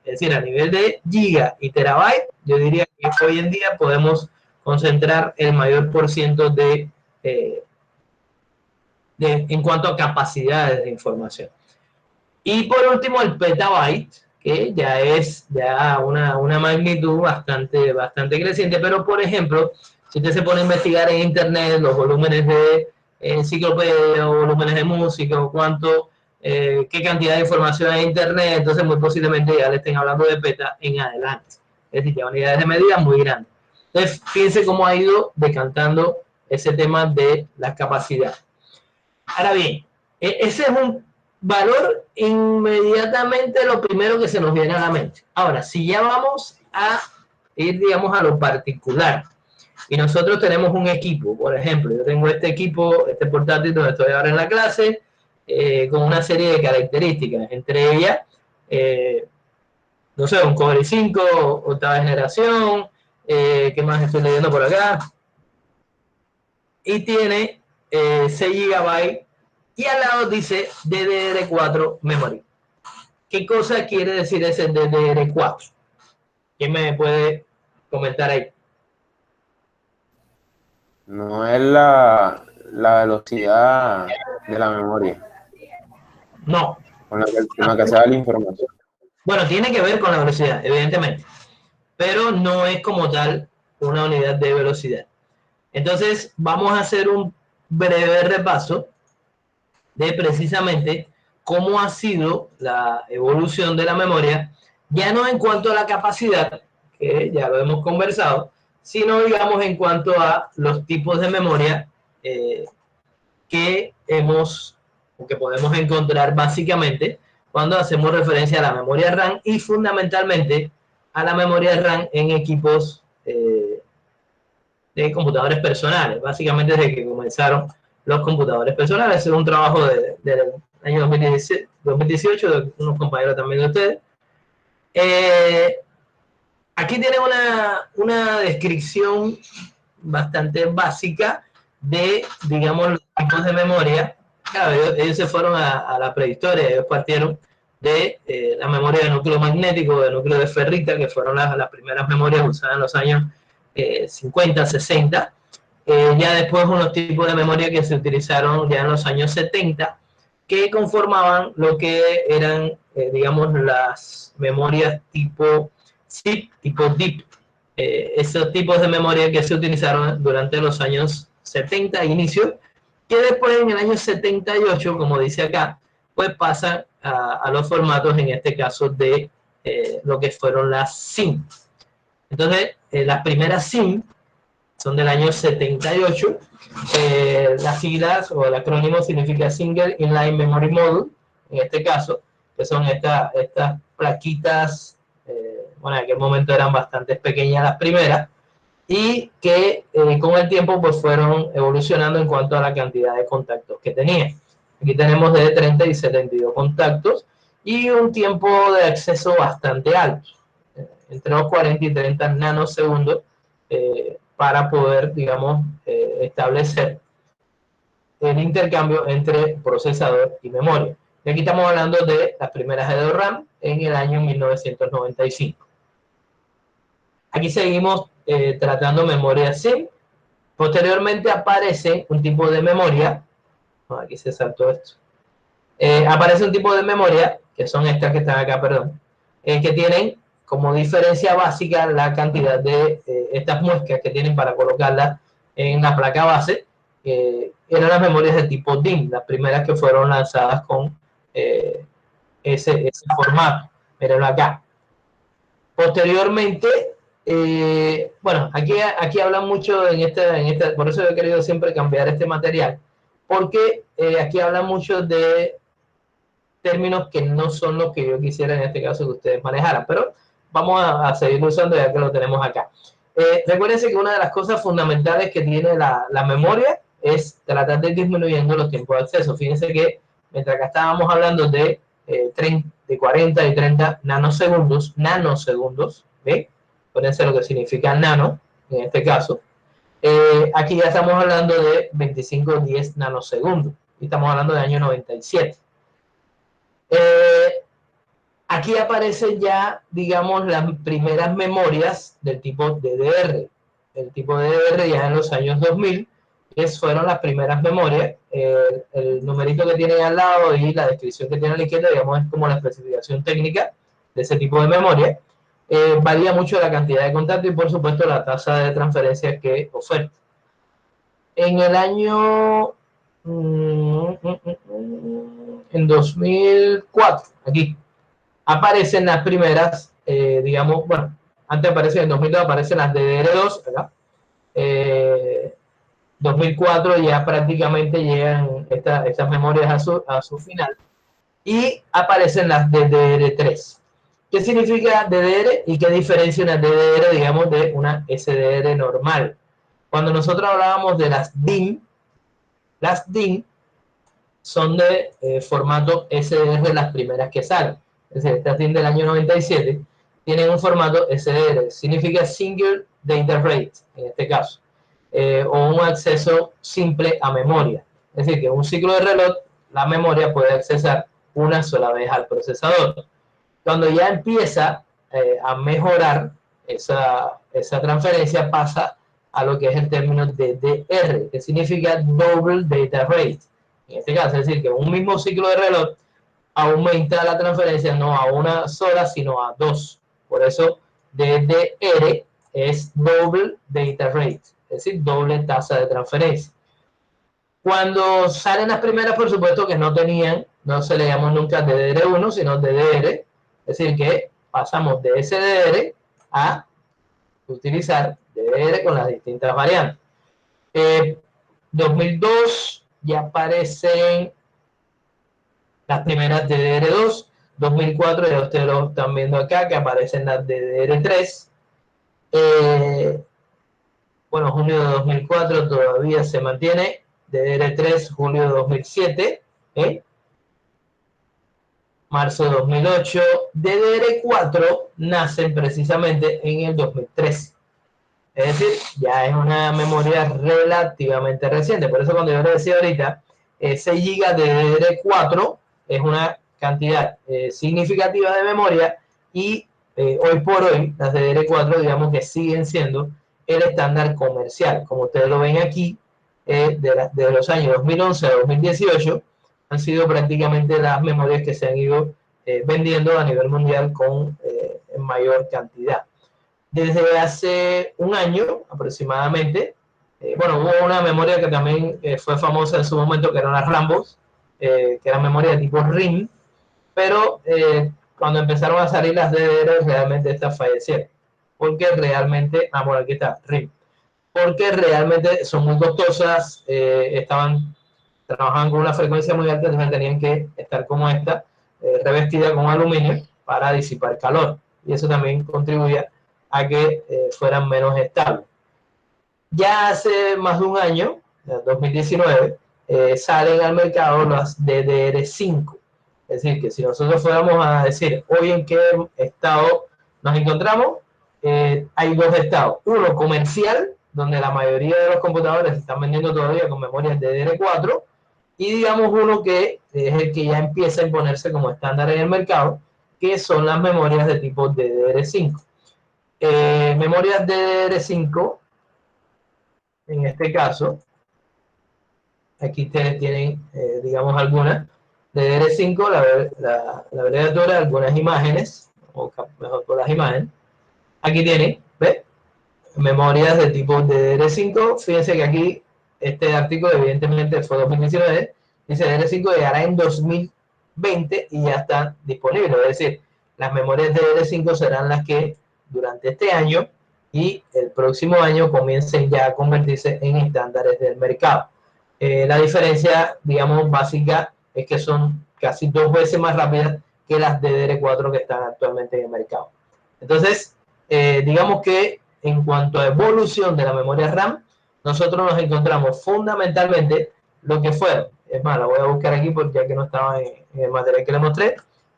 Es decir, a nivel de giga y terabyte, yo diría que hoy en día podemos concentrar el mayor por ciento en cuanto a capacidades de información. Y por último, el petabyte, que ya es una magnitud bastante creciente, pero por ejemplo, si usted se pone a investigar en internet los volúmenes de enciclopedia o volúmenes de música o qué cantidad de información hay en internet, entonces muy posiblemente ya le estén hablando de peta en adelante. Es decir, ya unidades de medida muy grandes. Entonces, fíjense cómo ha ido decantando ese tema de las capacidades. Ahora bien, ese es un valor inmediatamente lo primero que se nos viene a la mente. Ahora, si ya vamos a ir, digamos, a lo particular, y nosotros tenemos un equipo, por ejemplo, yo tengo este equipo, este portátil donde estoy ahora en la clase, con una serie de características, entre ellas, no sé, un Core i5, 8ª generación, ¿qué más estoy leyendo por acá? Y tiene 6 GB y al lado dice DDR4 memory. ¿Qué cosa quiere decir ese DDR4? ¿Quién me puede comentar ahí? No es la velocidad de la memoria. No. Con la que se da la información. Bueno, tiene que ver con la velocidad, evidentemente, pero no es como tal una unidad de velocidad. Entonces, vamos a hacer un breve repaso de precisamente cómo ha sido la evolución de la memoria, ya no en cuanto a la capacidad, que ya lo hemos conversado, sino, digamos, en cuanto a los tipos de memoria que podemos encontrar básicamente cuando hacemos referencia a la memoria RAM y fundamentalmente a la memoria RAM en equipos de computadores personales, básicamente desde que comenzaron los computadores personales. Es un trabajo del año 2018 de unos compañeros también de ustedes. Aquí tienen una descripción bastante básica de, digamos, los tipos de memoria. Claro, ellos se fueron a la prehistoria, ellos partieron de la memoria de núcleo magnético, de núcleo de ferrita, que fueron las primeras memorias usadas en los años 50, 60. Ya después unos tipos de memoria que se utilizaron ya en los años 70, que conformaban lo que eran, digamos, las memorias tipo ZIP, tipo DIP. esos tipos de memoria que se utilizaron durante los años 70 inicio, que después en el año 78, como dice acá, pues pasan a los formatos, en este caso de lo que fueron las SIM. Entonces, las primeras SIM son del año 78. Las siglas o el acrónimo significa Single Inline Memory Module, en este caso, que son estas plaquitas, bueno, en aquel momento eran bastante pequeñas las primeras, y que con el tiempo pues fueron evolucionando en cuanto a la cantidad de contactos que tenía. Aquí tenemos de 30 y 72 contactos y un tiempo de acceso bastante alto, entre los 40 y 30 nanosegundos, para poder, digamos, establecer el intercambio entre procesador y memoria. Y aquí estamos hablando de las primeras EDORAM en el año 1995. Aquí seguimos tratando memoria SIM. Posteriormente aparece un tipo de memoria. No, aquí se saltó esto. Aparece un tipo de memoria, que son estas que están acá, perdón, que tienen como diferencia básica la cantidad de estas muescas que tienen para colocarlas en la placa base. Eran las memorias de tipo DIMM, las primeras que fueron lanzadas con ese formato. Mírenlo acá. Posteriormente, bueno, aquí hablan mucho por eso he querido siempre cambiar este material, porque aquí hablan mucho de términos que no son los que yo quisiera en este caso que ustedes manejaran, pero vamos a seguir usando ya que lo tenemos acá. Recuérdense que una de las cosas fundamentales que tiene la memoria es tratar de ir disminuyendo los tiempos de acceso. Fíjense que mientras acá estábamos hablando de 40 y 30 nanosegundos, ¿ve? Acuérdense lo que significa nano, en este caso. Aquí ya estamos hablando de 25-10 nanosegundos, y estamos hablando del año 97. Aquí aparecen ya, digamos, las primeras memorias del tipo DDR. El tipo DDR ya en los años 2000, fueron las primeras memorias. El numerito que tiene al lado y la descripción que tiene a la izquierda, digamos, es como la especificación técnica de ese tipo de memoria. Varía mucho la cantidad de contacto y, por supuesto, la tasa de transferencia que oferta. En el año... en 2004, aquí, aparecen las primeras, digamos, bueno, antes aparecen en 2002, aparecen las DDR2, ¿verdad? 2004 ya prácticamente llegan estas memorias a su final, y aparecen las DDR3. ¿Qué significa DDR y qué diferencia una DDR, digamos, de una SDR normal? Cuando nosotros hablábamos de las DIMM son de formato SDR, las primeras que salen. Es decir, estas DIMM del año 97 tienen un formato SDR, significa Single Data Rate, en este caso, o un acceso simple a memoria. Es decir, que en un ciclo de reloj, la memoria puede accesar una sola vez al procesador. Cuando ya empieza a mejorar esa transferencia, pasa a lo que es el término DDR, que significa Double Data Rate. En este caso, es decir, que en un mismo ciclo de reloj aumenta la transferencia no a una sola, sino a dos. Por eso DDR es Double Data Rate, es decir, doble tasa de transferencia. Cuando salen las primeras, por supuesto que no se le llamó nunca DDR1, sino DDR, es decir, que pasamos de SDR a utilizar DDR con las distintas variantes. 2002 ya aparecen las primeras DDR2, 2004 ya ustedes lo están viendo acá, que aparecen las DDR3. Bueno, junio de 2004 todavía se mantiene, DDR3, julio de 2007, marzo de 2008, DDR4 nacen precisamente en el 2013. Es decir, ya es una memoria relativamente reciente. Por eso cuando yo les decía ahorita, 6 GB de DDR4 es una cantidad significativa de memoria, y hoy por hoy las DDR4, digamos que siguen siendo el estándar comercial. Como ustedes lo ven aquí, de los años 2011 a 2018, han sido prácticamente las memorias que se han ido vendiendo a nivel mundial en mayor cantidad. desde hace un año aproximadamente. Bueno, hubo una memoria que también fue famosa en su momento, que eran las Rambos, que eran memorias de tipo RIM, pero cuando empezaron a salir las DDR, realmente estas fallecieron, porque realmente, bueno, aquí está, RIM, porque realmente son muy costosas, trabajaban con una frecuencia muy alta, entonces tenían que estar como esta, revestida con aluminio para disipar calor, y eso también contribuía a que fueran menos estables. Ya hace más de un año, en 2019, salen al mercado las DDR5. Es decir, que si nosotros fuéramos a decir hoy en qué estado nos encontramos, hay dos estados. Uno comercial, donde la mayoría de los computadores se están vendiendo todavía con memorias DDR4, y digamos uno que es el que ya empieza a imponerse como estándar en el mercado, que son las memorias de tipo DDR5. Memorias DDR5, en este caso, aquí ustedes tienen, digamos, algunas DDR5, la abreviatura, algunas imágenes, o mejor con las imágenes. Aquí tienen, ¿ves? Memorias de tipo DDR5. Fíjense que aquí este artículo evidentemente fue 2019, dice DDR5 llegará en 2020 y ya está disponible. Es decir, las memorias DDR5 serán las que durante este año y el próximo año comiencen ya a convertirse en estándares del mercado. La diferencia, digamos, básica es que son casi 2 veces más rápidas que las DDR4 que están actualmente en el mercado. Entonces, digamos que en cuanto a evolución de la memoria RAM, nosotros nos encontramos fundamentalmente lo que fueron, es más, la voy a buscar aquí porque ya que no estaba en el material que les mostré,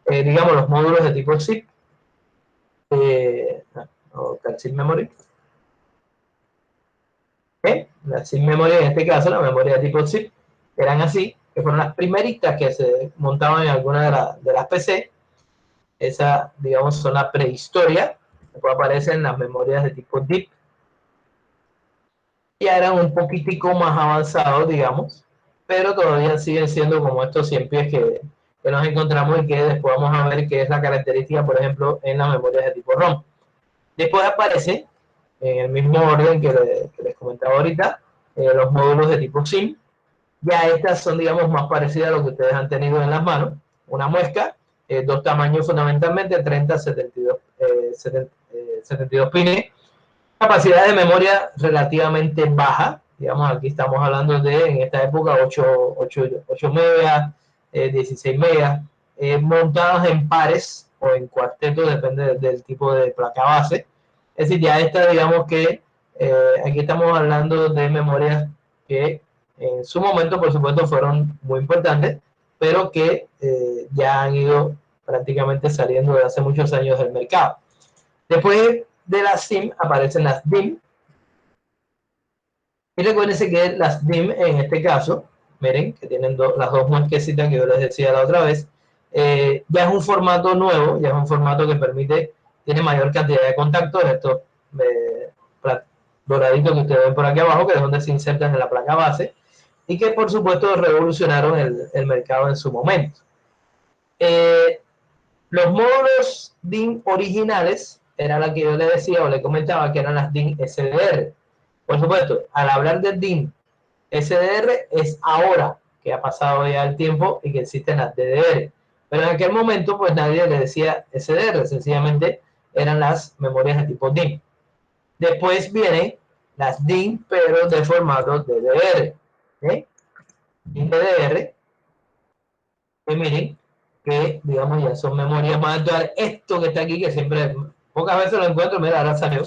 digamos los módulos de tipo ZIP, o ZIP Memory, la ZIP Memory en este caso, la memoria de tipo ZIP, eran así, que fueron las primeritas que se montaban en alguna de las PC. Esa, digamos, son la prehistoria. Después aparecen las memorias de tipo DIP. Ya eran un poquitico más avanzados, digamos, pero todavía siguen siendo como estos 100 pies que nos encontramos y que después vamos a ver qué es la característica, por ejemplo, en las memorias de tipo ROM. Después aparece, en el mismo orden que les comentaba ahorita, los módulos de tipo SIM. Ya estas son, digamos, más parecidas a lo que ustedes han tenido en las manos. Una muesca, dos tamaños fundamentalmente, 30, 72 pines. Capacidad de memoria relativamente baja. Digamos, aquí estamos hablando de, en esta época, 8 megas, 16 megas, montadas en pares o en cuarteto, depende del tipo de placa base. Es decir, ya esta, digamos que aquí estamos hablando de memorias que en su momento, por supuesto, fueron muy importantes, pero que ya han ido prácticamente saliendo de hace muchos años del mercado. Después de las SIM aparecen las DIM. Y recuérdense que las DIM, en este caso, miren, que tienen las dos muesquecitas que yo les decía la otra vez, ya es un formato nuevo, ya es un formato que tiene mayor cantidad de contactos, estos doraditos que ustedes ven por aquí abajo, que es donde se insertan en la placa base, y que por supuesto revolucionaron el mercado en su momento. Los módulos DIM originales era la que yo le decía o le comentaba que eran las DIM SDR. Por supuesto, al hablar de DIM SDR es ahora que ha pasado ya el tiempo y que existen las DDR. Pero en aquel momento pues nadie le decía SDR, sencillamente eran las memorias de tipo DIM. Después vienen las DIM pero de formato DDR. DIM DDR, pues miren, que digamos ya son memorias más actuales. Esto que está aquí, que siempre, pocas veces lo encuentro, mira, ahora salió.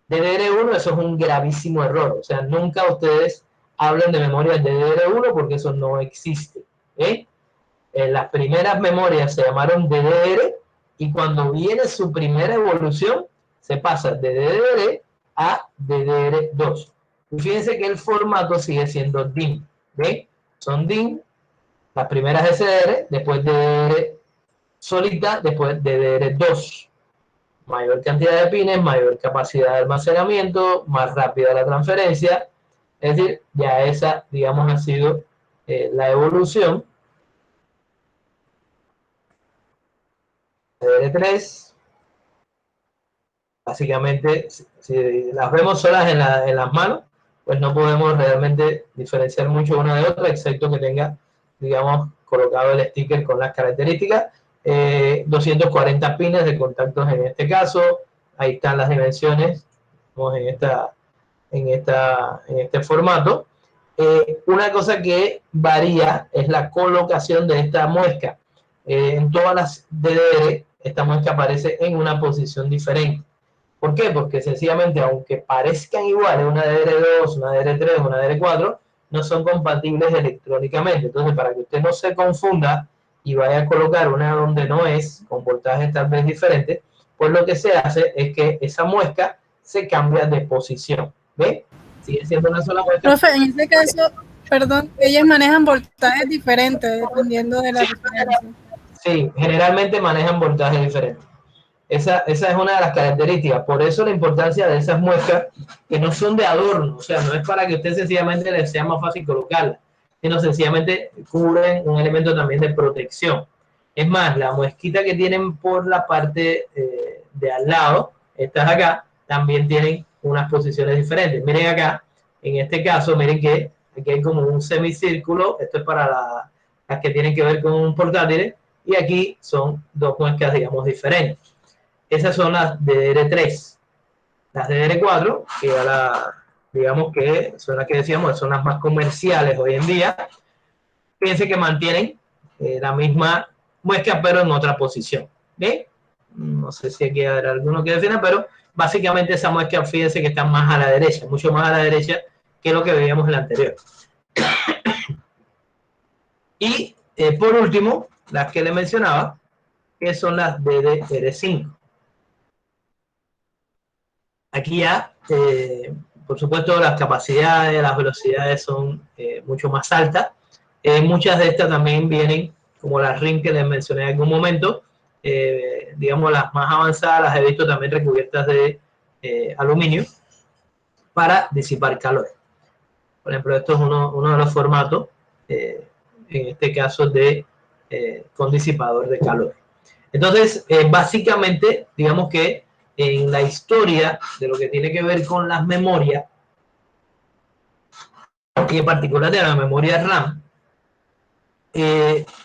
DDR1, eso es un gravísimo error. O sea, nunca ustedes hablen de memorias de DDR1 porque eso no existe. Las primeras memorias se llamaron DDR y cuando viene su primera evolución, se pasa de DDR a DDR2. Y fíjense que el formato sigue siendo DIM. Son DIM, las primeras SDR, después DDR solita, después DDR2. Mayor cantidad de pines, mayor capacidad de almacenamiento, más rápida la transferencia. Es decir, ya esa, digamos, ha sido la evolución. DDR3, Básicamente, si las vemos solas en las manos, pues no podemos realmente diferenciar mucho una de otra, excepto que tenga, digamos, colocado el sticker con las características. 240 pines de contactos en este caso. Ahí están las dimensiones en este formato. Una cosa que varía es la colocación de esta muesca. En todas las DDR, esta muesca aparece en una posición diferente. ¿Por qué? Porque sencillamente, aunque parezcan iguales, una DDR2, una DDR3, una DDR4, no son compatibles electrónicamente. Entonces, para que usted no se confunda y vaya a colocar una donde no es, con voltajes tal vez diferentes, pues lo que se hace es que esa muesca se cambia de posición. ¿Ve? Sigue siendo una sola muesca. Profe, en este caso, perdón, ellas manejan voltajes diferentes dependiendo de la diferencia. Sí, generalmente manejan voltajes diferentes. Esa es una de las características. Por eso la importancia de esas muescas que no son de adorno. O sea, no es para que usted sencillamente le sea más fácil colocarla, sino sencillamente cubren un elemento también de protección. Es más, la muesquita que tienen por la parte de al lado, estas acá, también tienen unas posiciones diferentes. Miren acá, en este caso, miren que aquí hay como un semicírculo. Esto es para las que tienen que ver con un portátil. Y aquí son dos muescas, digamos, diferentes. Esas son las DDR3. Las DDR4, que ahora, digamos que son las que decíamos, son las más comerciales hoy en día. Fíjense que mantienen la misma muesca, pero en otra posición. ¿Ve? No sé si aquí habrá alguno que defienda, pero básicamente esa muesca, fíjense que está más a la derecha, mucho más a la derecha que lo que veíamos en la anterior. Y por último, las que le mencionaba, que son las DDR5. Aquí ya, por supuesto, las capacidades, las velocidades son mucho más altas. Muchas de estas también vienen, como las RIM que les mencioné en algún momento, digamos las más avanzadas, las he visto también recubiertas de aluminio para disipar calor. Por ejemplo, esto es uno de los formatos, en este caso con disipador de calor. Entonces, básicamente, digamos que en la historia de lo que tiene que ver con las memorias, y en particular de la memoria RAM,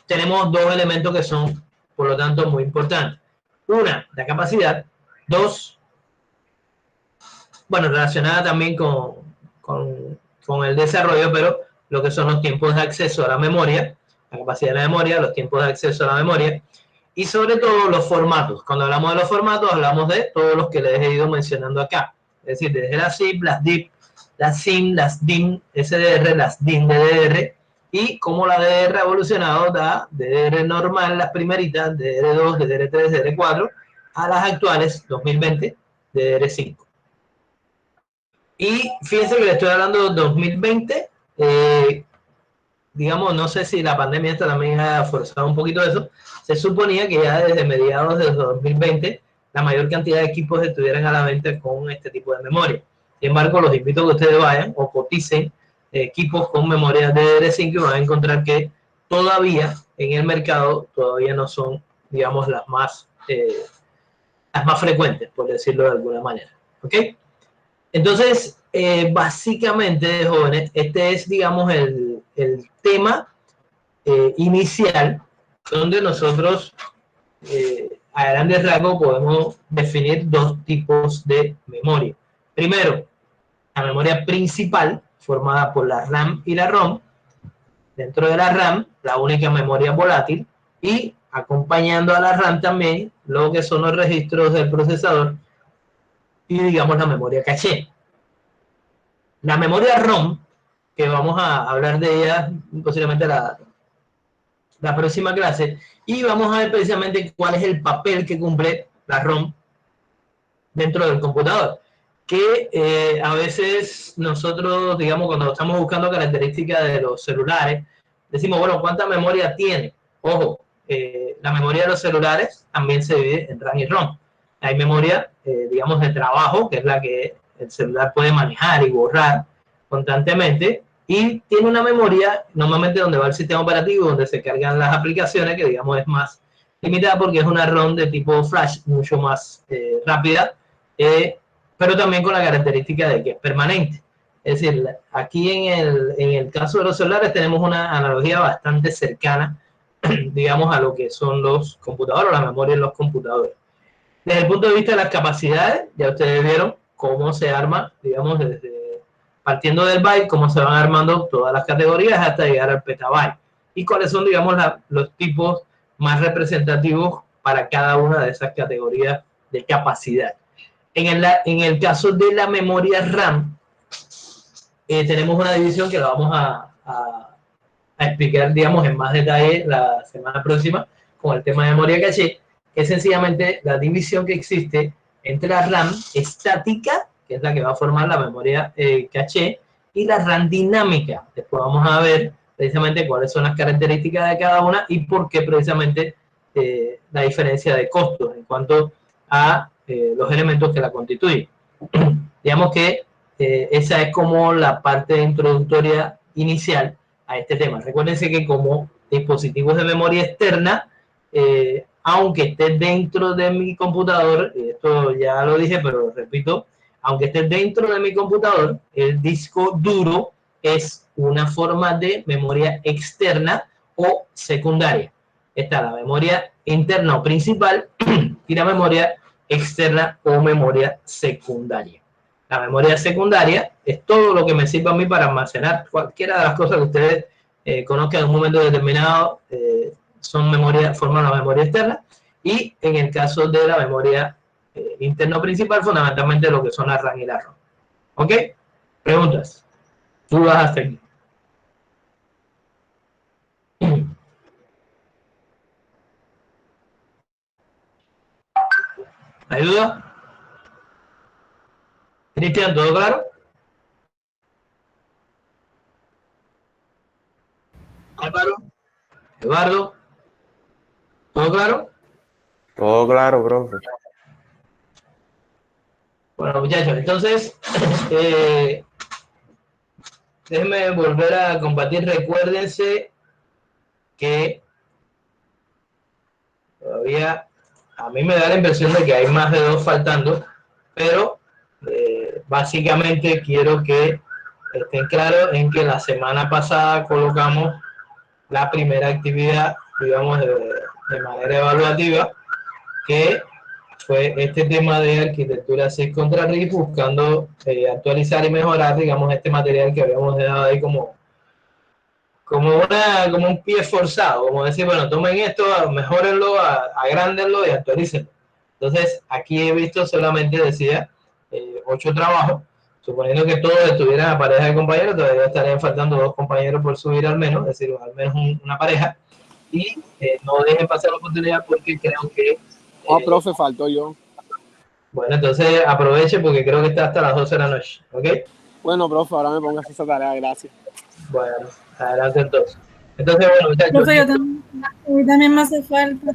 tenemos dos elementos que son, por lo tanto, muy importantes. Una, la capacidad. Dos, bueno, relacionada también con el desarrollo, pero lo que son los tiempos de acceso a la memoria, la capacidad de la memoria, los tiempos de acceso a la memoria, y sobre todo los formatos. Cuando hablamos de los formatos, hablamos de todos los que les he ido mencionando acá. Es decir, desde las ZIP, las DIP, las SIM, las DIM, SDR, las DIM, DDR, y cómo la DDR ha evolucionado da DDR normal, las primeritas, DDR2, DDR3, DDR4, a las actuales, 2020, DDR5. Y fíjense que le estoy hablando de 2020, digamos, no sé si la pandemia esta también ha forzado un poquito eso. Se suponía que ya desde mediados de 2020 la mayor cantidad de equipos estuvieran a la venta con este tipo de memoria. Sin embargo, los invito a que ustedes vayan o coticen equipos con memoria DDR5 y van a encontrar que todavía en el mercado todavía no son, digamos, las más frecuentes, por decirlo de alguna manera. ¿Ok? Entonces, básicamente, jóvenes, este es, digamos, el tema inicial donde nosotros a grandes rasgos podemos definir dos tipos de memoria. Primero, la memoria principal, formada por la RAM y la ROM. Dentro de la RAM, la única memoria volátil, y acompañando a la RAM también lo que son los registros del procesador y, digamos, la memoria caché. La memoria ROM, que vamos a hablar de ella posiblemente la próxima clase, y vamos a ver precisamente cuál es el papel que cumple la ROM dentro del computador, que a veces nosotros, digamos, cuando estamos buscando características de los celulares, decimos, bueno, ¿cuánta memoria tiene? Ojo, la memoria de los celulares también se divide en RAM y ROM. Hay memoria, digamos, de trabajo, que es la que el celular puede manejar y borrar constantemente, y tiene una memoria normalmente donde va el sistema operativo, donde se cargan las aplicaciones, que digamos es más limitada porque es una ROM de tipo flash, mucho más rápida pero también con la característica de que es permanente. Es decir, aquí en el caso de los celulares tenemos una analogía bastante cercana, digamos, a lo que son los computadores o la memoria en los computadores. Desde el punto de vista de las capacidades, ya ustedes vieron cómo se arma, digamos, partiendo del byte, cómo se van armando todas las categorías hasta llegar al petabyte. Y cuáles son, digamos, los tipos más representativos para cada una de esas categorías de capacidad. En el caso de la memoria RAM, tenemos una división que la vamos a explicar, digamos, en más detalle la semana próxima con el tema de memoria caché, que es sencillamente la división que existe entre la RAM estática, que es la que va a formar la memoria caché, y la RAM dinámica. Después vamos a ver precisamente cuáles son las características de cada una y por qué precisamente la diferencia de costos en cuanto a los elementos que la constituyen. Digamos que esa es como la parte introductoria inicial a este tema. Recuérdense que como dispositivos de memoria externa, aunque esté dentro de mi computador, esto ya lo dije, pero lo repito, aunque esté dentro de mi computador, el disco duro es una forma de memoria externa o secundaria. Está la memoria interna o principal y la memoria externa o memoria secundaria. La memoria secundaria es todo lo que me sirve a mí para almacenar cualquiera de las cosas que ustedes conozcan en un momento determinado, forman la memoria externa, y en el caso de la memoria interna principal, fundamentalmente lo que son la RAM y la ROM. ¿Ok? Preguntas. Dudas hasta aquí. ¿Hay duda? Cristian, ¿todo claro? Álvaro, Eduardo, ¿todo claro? Todo claro, profe. Bueno, muchachos, entonces, déjenme volver a compartir. Recuérdense que todavía a mí me da la impresión de que hay más de 2 faltando, pero básicamente quiero que estén claros en que la semana pasada colocamos la primera actividad, digamos, de manera evaluativa, que fue este tema de arquitectura 6 contra RIF, buscando actualizar y mejorar, digamos, este material que habíamos dejado ahí como un pie forzado, como decir, bueno, tomen esto, mejórenlo, agrándenlo y actualícenlo. Entonces, aquí he visto solamente, decía, 8 trabajos, suponiendo que todos estuvieran a pareja de compañeros, todavía estarían faltando 2 compañeros por subir al menos, es decir, al menos una pareja, y no dejen pasar la oportunidad porque creo que... profe, faltó yo. Bueno, entonces aproveche porque creo que está hasta las 12 de la noche, ¿ok? Bueno, profe, ahora me pongas esa tarea, gracias. Bueno, adelante entonces. Entonces, bueno, muchachos. Profe, yo también me hace falta.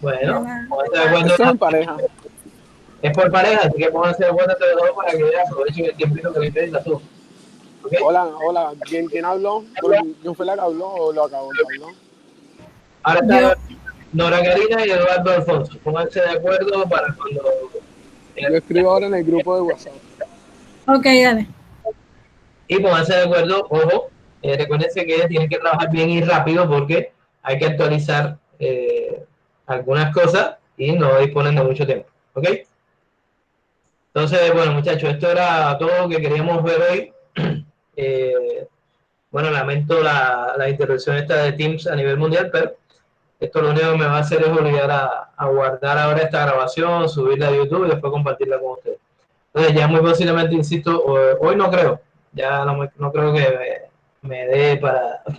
Bueno, pónganse de acuerdo. Esto es en pareja. Es por pareja, así que pónganse de acuerdo entre los dos para que aprovechen el tiempito que le quede y la suban. ¿Okay? Hola, ¿quién habló? ¿Yo fue la que habló o lo acabó de hablar? Ahora está Nora Karina y Eduardo Alfonso. Pónganse de acuerdo para cuando... Yo escribo ahora en el grupo de WhatsApp. Ok, dale. Y pónganse de acuerdo, ojo, recuérdense que tienen que trabajar bien y rápido porque hay que actualizar algunas cosas y no disponen de mucho tiempo, ¿ok? Entonces, bueno, muchachos, esto era todo lo que queríamos ver hoy. Bueno, lamento la interrupción esta de Teams a nivel mundial, pero esto lo único que me va a hacer es obligar a guardar ahora esta grabación, subirla a YouTube y después compartirla con ustedes. Entonces, ya muy posiblemente, insisto, hoy no creo, ya no creo que me dé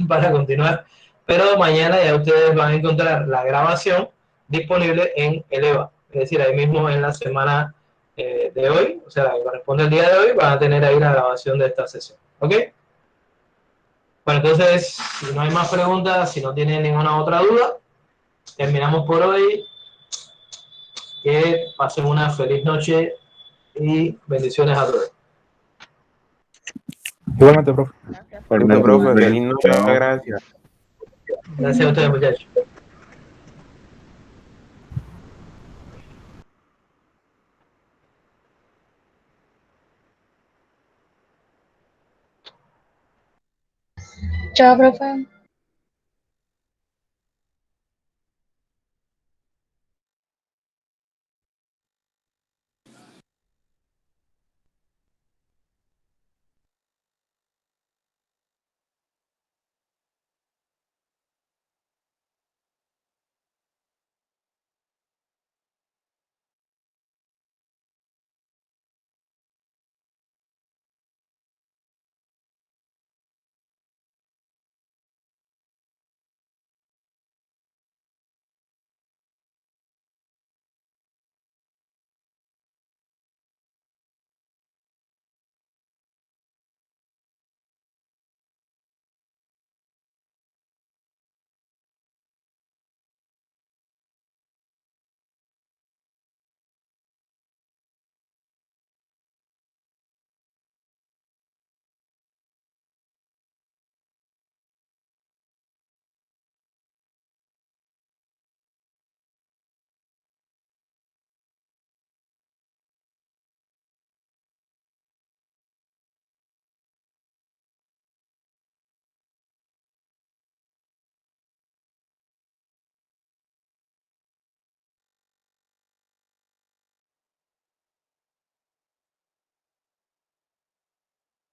para continuar, pero mañana ya ustedes van a encontrar la grabación disponible en Eleva, es decir, ahí mismo en la semana de hoy, o sea, la que corresponde al día de hoy, van a tener ahí la grabación de esta sesión, ¿ok? Bueno, entonces, si no hay más preguntas, si no tienen ninguna otra duda, terminamos por hoy. Que pasen una feliz noche y bendiciones a todos. Igualmente, profe. Igualmente, profe. Feliz noche, gracias. Gracias a ustedes, muchachos. Chao, profe.